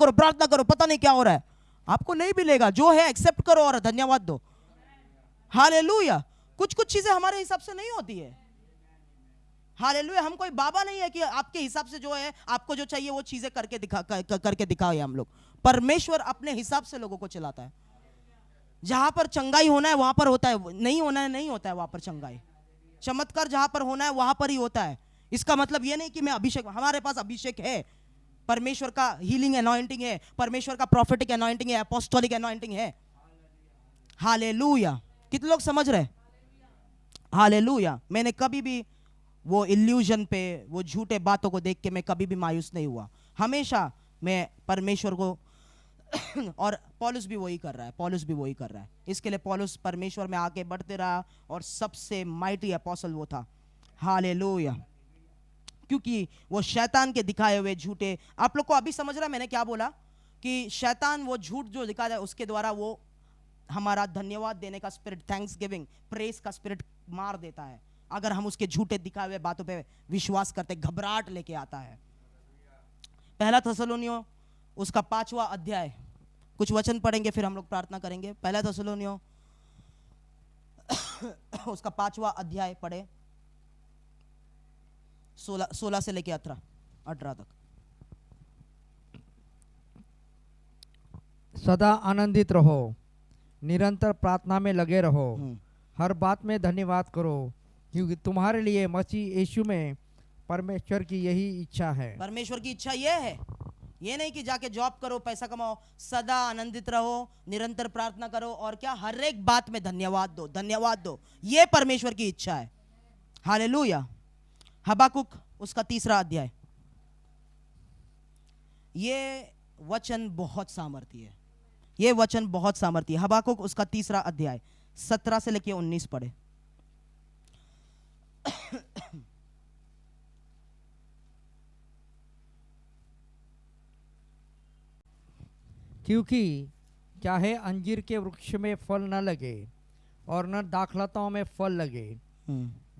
करो, पता नहीं क्या हो रहा है। आपको नहीं मिलेगा, जो है एक्सेप्ट करो और धन्यवाद दो। हालेलुया। कुछ चीजें हमारे हिसाब से नहीं होती है। हालेलुया। हम कोई बाबा नहीं है कि आपके हिसाब से जो है आपको जो चाहिए वो चीजें करके दिखाए। हम लोग, परमेश्वर अपने हिसाब से लोगों को चलाता है। जहां पर चंगाई होना है वहां पर होता है, नहीं होना है नहीं होता है वहां पर चंगाई। चमत्कार जहां पर होना है वहां पर ही होता है। इसका मतलब ये नहीं कि मैं अभिषेक, हमारे पास अभिषेक है, परमेश्वर का हीलिंग एनॉइंटिंग है, परमेश्वर का प्रोफेटिक एनॉइंटिंग है, अपोस्टोलिक एनॉइंटिंग है। हालेलुया। कितने लोग समझ रहे? हालेलुया। मैंने कभी भी वो इल्यूजन पे, वो झूठे बातों को देख के मैं कभी भी मायूस नहीं हुआ। हमेशा मैं परमेश्वर को और पौलुस भी वही कर रहा है। इसके लिए पौलुस परमेश्वर में आगे बढ़ते रहा और सबसे माइटी अपोस्टल वो था। हालेलुया। क्योंकि वो शैतान के दिखाए हुए झूठे, आप लोग को अभी समझ रहा है मैंने क्या बोला? कि शैतान वो झूठ जो दिखाता है उसके द्वारा वो हमारा धन्यवाद देने का स्पिरिट, थैंक्स गिविंग, प्रेस का स्पिरिट मार देता है अगर हम उसके झूठे दिखाए हुए बातों पे विश्वास करते, घबराहट लेके आता है। पहला थेसलोनियों उसका 5वां अध्याय, कुछ वचन पढ़ेंगे फिर हम लोग प्रार्थना करेंगे। पहला थेसलोनियों उसका 5वां अध्याय पढ़े, 16 से लेके 18 तक। सदा आनंदित रहो, निरंतर प्रार्थना में लगे रहो, हर बात में धन्यवाद करो, क्योंकि तुम्हारे लिए मसीह यीशु में परमेश्वर की यही इच्छा है। परमेश्वर की इच्छा ये है, ये नहीं कि जाके जॉब करो, पैसा कमाओ। सदा आनंदित रहो, निरंतर प्रार्थना करो, और क्या, हर एक बात में धन्यवाद दो। ये परमेश्वर की इच्छा है। हालेलुया। हबाकुक उसका 3रा अध्याय, ये वचन बहुत सामर्थी है, ये वचन बहुत सामर्थी है। हबाकुक उसका 3रा अध्याय 17 से लेके 19 पढ़े। क्योंकि चाहे अंजीर के वृक्ष में फल न लगे और न दाखलताओं में फल लगे,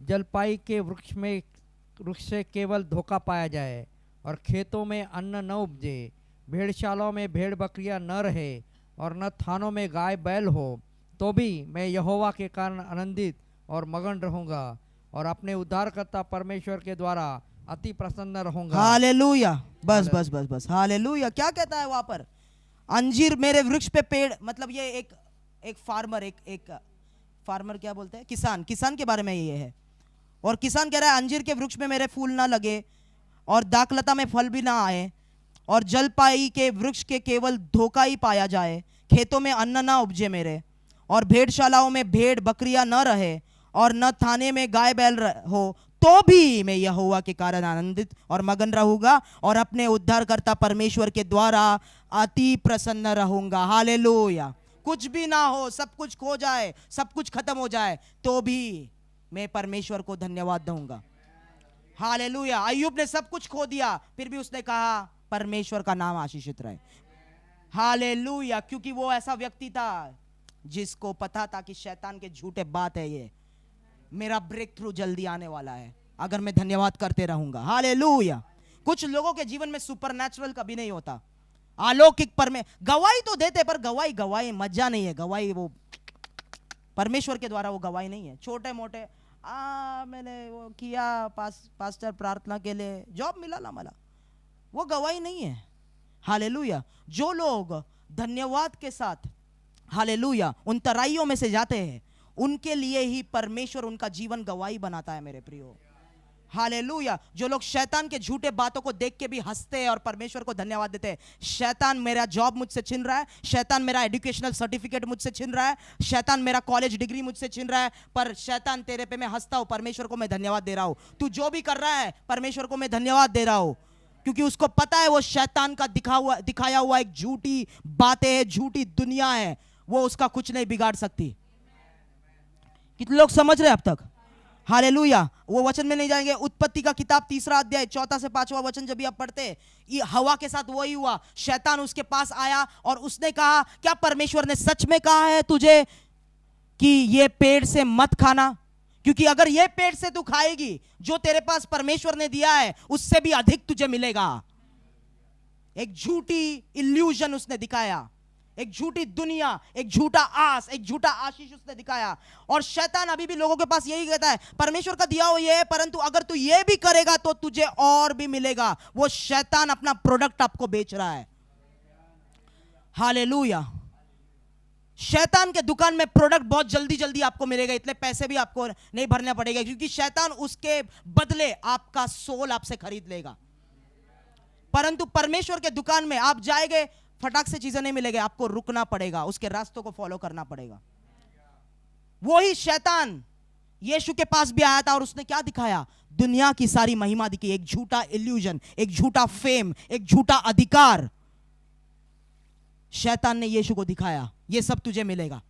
जलपाई के वृक्ष से केवल धोखा पाया जाए, और खेतों में अन्न न उपजे, भेड़शालाओं में भेड़ बकरियां न रहे, और न थानों में गाय बैल हो, तो भी मैं यहोवा के कारण आनंदित और मगन रहूंगा, और अपने उद्धारकर्ता परमेश्वर के द्वारा अति प्रसन्न रहूंगा। हालेलुया। बस। हालेलुया। क्या कहता है वहां पर? अंजीर मेरे वृक्ष पे पेड़, मतलब ये एक एक फार्मर, एक फार्मर क्या बोलते हैं, किसान के बारे में ये है। और किसान कह रहा है अंजीर के वृक्ष में मेरे फूल ना लगे और दाखलता में फल भी ना आए, और जलपाई के वृक्ष के केवल धोखा ही पाया जाए, खेतों में अन्न ना उपजे मेरे, और भेड़शालाओं में भेड़ बकरियां न रहे, और न थाने में गाय बैल हो, तो भी मैं यहोवा के कारण आनंदित और मगन रहूंगा और अपने उद्धारकर्ता परमेश्वर के द्वारा अति प्रसन्न रहूंगा। हालेलुया। कुछ भी ना हो, सब कुछ खो जाए, सब कुछ खत्म हो जाए, तो भी मैं परमेश्वर को धन्यवाद दूंगा। हालेलुया। अय्यूब ने सब कुछ खो दिया, फिर भी उसने कहा परमेश्वर का नाम आशीषित रहे। हालेलुया। क्योंकि वो ऐसा व्यक्ति था जिसको पता था कि शैतान के झूठे बात है, ये मेरा ब्रेक थ्रू जल्दी आने वाला है अगर मैं धन्यवाद करते रहूंगा। हालेलुया। कुछ लोगों के जीवन में सुपरनैचुरल कभी नहीं होता, अलौकिक गवाही तो देते, पर गवाही मजा नहीं है। गवाही वो परमेश्वर के द्वारा वो गवाही नहीं है। छोटे मोटे मैंने वो किया, पास्टर प्रार्थना के लिए जॉब मिला ना मला, वो गवाही नहीं है। हालेलुया। जो लोग धन्यवाद के साथ, हालेलुया, उन तराइयों में से जाते हैं, उनके लिए ही परमेश्वर उनका जीवन गवाही बनाता है मेरे प्रियो। हालेलुया। जो लोग शैतान के झूठे बातों को देख के भी हंसते हैं और परमेश्वर को धन्यवाद देते हैं, शैतान मेरा जॉब मुझसे छीन रहा है, शैतान मेरा एजुकेशनल सर्टिफिकेट मुझसे छीन रहा है, शैतान मेरा कॉलेज डिग्री मुझसे छीन रहा है, पर शैतान तेरे पे मैं हंसता हूं, परमेश्वर को मैं धन्यवाद दे रहा हूं। तू जो भी कर रहा है परमेश्वर को मैं धन्यवाद दे रहा हूं, क्योंकि उसको पता है वो शैतान का दिखाया हुआ एक झूठी बातें है, झूठी दुनिया है, वो उसका कुछ नहीं बिगाड़ सकती। कितने लोग समझ रहे हैं अब तक? हालेलुया। वो वचन में नहीं जाएंगे। उत्पत्ति का किताब 3 अध्याय 4 से 5 वचन जब भी आप पढ़ते, ये हवा के साथ वही हुआ। शैतान उसके पास आया और उसने कहा, क्या परमेश्वर ने सच में कहा है तुझे कि ये पेड़ से मत खाना? क्योंकि अगर ये पेड़ से तू खाएगी, जो तेरे पास परमेश्वर ने दिया है उससे भी अधिक तुझे मिलेगा। एक झूठी इल्यूजन उसने दिखाया, एक झूठी दुनिया, एक झूठा आस, एक झूठा आशीष उसने दिखाया। और शैतान अभी भी लोगों के पास यही कहता है, परमेश्वर का दिया हुआ ये है, परंतु अगर तू ये भी करेगा तो तुझे और भी मिलेगा। वो शैतान अपना प्रोडक्ट आपको बेच रहा है। हालेलुया। शैतान के दुकान में प्रोडक्ट बहुत जल्दी जल्दी आपको मिलेगा, इतने पैसे भी आपको नहीं भरने पड़ेगा, क्योंकि शैतान उसके बदले आपका सोल आपसे खरीद लेगा। परंतु परमेश्वर के दुकान में आप जाएंगे, फटाक से चीजें नहीं मिलेगी, आपको रुकना पड़ेगा, उसके रास्तों को फॉलो करना पड़ेगा। वही शैतान यीशु के पास भी आया था और उसने क्या दिखाया? दुनिया की सारी महिमा दिखाई, एक झूठा इल्यूजन, एक झूठा फेम, एक झूठा अधिकार। शैतान ने यीशु को दिखाया, ये सब तुझे मिलेगा,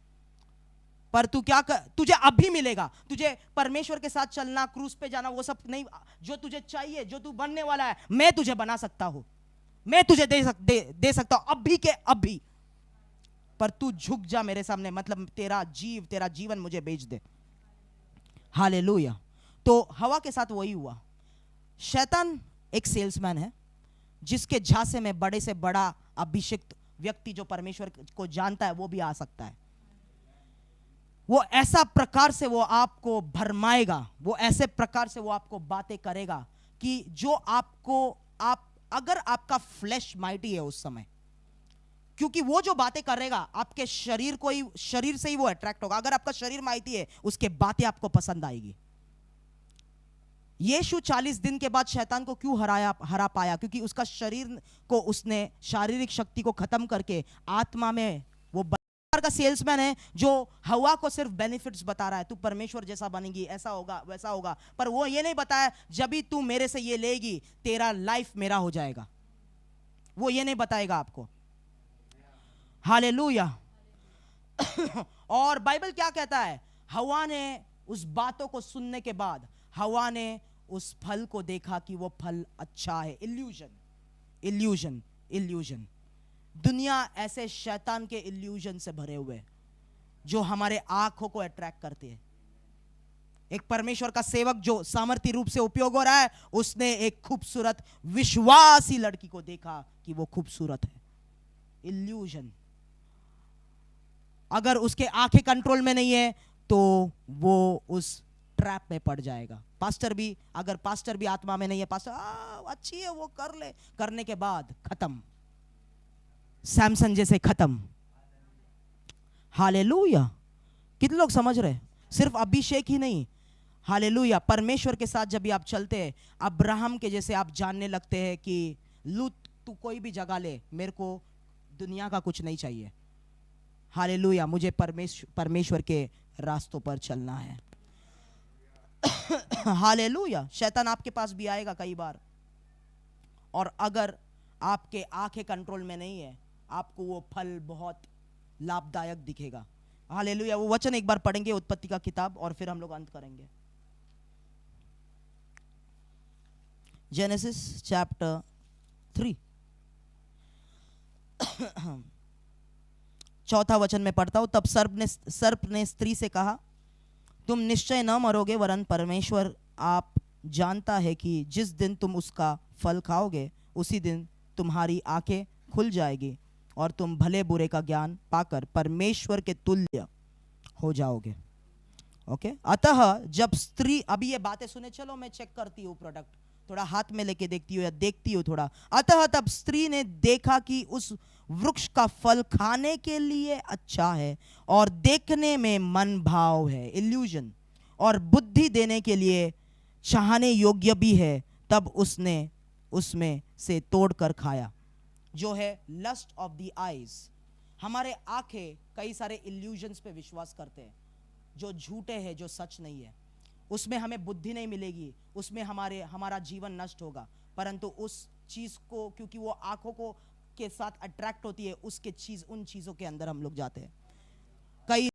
पर तू क्या तुझे अभी मिलेगा। तुझे परमेश्वर के साथ चलना, क्रूस पे जाना, वो सब नहीं। जो तुझे चाहिए, जो तू बनने वाला है, मैं तुझे बना सकता हूं, मैं तुझे दे सकता हूं अभी के अभी, पर तू झुक जा मेरे सामने, मतलब तेरा जीवन मुझे बेच दे। हालेलुया। तो हवा के साथ वही हुआ। शैतान एक सेल्समैन है, जिसके झांसे में बड़े से बड़ा अभिषिक्त व्यक्ति जो परमेश्वर को जानता है वो भी आ सकता है। वो ऐसा प्रकार से वो आपको भरमाएगा, वो ऐसे प्रकार से वो आपको बातें करेगा कि जो अगर आपका फ्लैश माइटी है उस समय, क्योंकि वो जो बातें करेगा आपके शरीर से ही वो अट्रैक्ट होगा। अगर आपका शरीर माइटी है, उसके बातें आपको पसंद आएगी। यीशु 40 दिन के बाद शैतान को क्यों हरा पाया? क्योंकि उसका शरीर को उसने शारीरिक शक्ति को खत्म करके आत्मा में, वो का सेल्समैन है जो हवा को सिर्फ बेनिफिट्स बता रहा है, तू परमेश्वर जैसा बनेगी, ऐसा होगा वैसा होगा, पर वो ये नहीं बताया जब भी तू मेरे से ये लेगी तेरा लाइफ मेरा हो जाएगा। वो ये नहीं बताएगा आपको। हालेलुया। और बाइबल क्या कहता है? हवा ने उस बातों को सुनने के बाद हवा ने उस फल को देखा कि वो फल अच्छा है। इल्यूजन। दुनिया ऐसे शैतान के इल्यूजन से भरे हुए जो हमारे आंखों को अट्रैक्ट करते हैं। एक परमेश्वर का सेवक जो सामर्थ्य रूप से उपयोग हो रहा है, उसने एक खूबसूरत विश्वासी लड़की को देखा कि वो खूबसूरत है। इल्यूजन। अगर उसके आंखें कंट्रोल में नहीं है तो वो उस ट्रैप में पड़ जाएगा। अगर पास्टर भी आत्मा में नहीं है, पास्टर अच्छी है वो कर ले, करने के बाद खत्म, सैमसन जैसे खत्म। हालेलुया। कितने लोग समझ रहे हैं? सिर्फ अभिषेक ही नहीं, हालेलुया, परमेश्वर के साथ जब भी आप चलते हैं, अब्राहम के जैसे आप जानने लगते हैं कि लूत तू कोई भी जगह ले, मेरे को दुनिया का कुछ नहीं चाहिए, हालेलुया, मुझे परमेश्वर के रास्तों पर चलना है। हालेलुया। शैतान आपके पास भी आएगा कई बार, और अगर आपके आंखें कंट्रोल में नहीं है, आपको वो फल बहुत लाभदायक दिखेगा। हालेलुया। वो वचन एक बार पढ़ेंगे, उत्पत्ति का किताब, और फिर हम लोग अंत करेंगे। जेनेसिस चैप्टर 3 चौथा वचन में पढ़ता हूं। तब सर्प ने स्त्री से कहा, तुम निश्चय न मरोगे, वरन परमेश्वर आप जानता है कि जिस दिन तुम उसका फल खाओगे उसी दिन तुम्हारी आंखें खुल जाएगी और तुम भले बुरे का ज्ञान पाकर परमेश्वर के तुल्य हो जाओगे। ओके। अतः जब स्त्री, अभी ये बातें सुने, चलो मैं चेक करती हूँ, प्रोडक्ट थोड़ा हाथ में लेके देखती हूँ या देखती हूँ थोड़ा। अतः तब स्त्री ने देखा कि उस वृक्ष का फल खाने के लिए अच्छा है और देखने में मन भाव है, इल्यूजन, और बुद्धि देने के लिए चाहने योग्य भी है। तब उसने उसमें से तोड़कर खाया, जो है लस्ट ऑफ द आईज। हमारे आंखें कई सारे इल्यूजन्स पे विश्वास करते हैं, जो झूठे हैं, जो सच नहीं है। उसमें हमें बुद्धि नहीं मिलेगी, उसमें हमारा जीवन नष्ट होगा। परंतु उस चीज को, क्योंकि वो आंखों को के साथ अट्रैक्ट होती है, उन चीजों के अंदर हम लोग जाते हैं। कई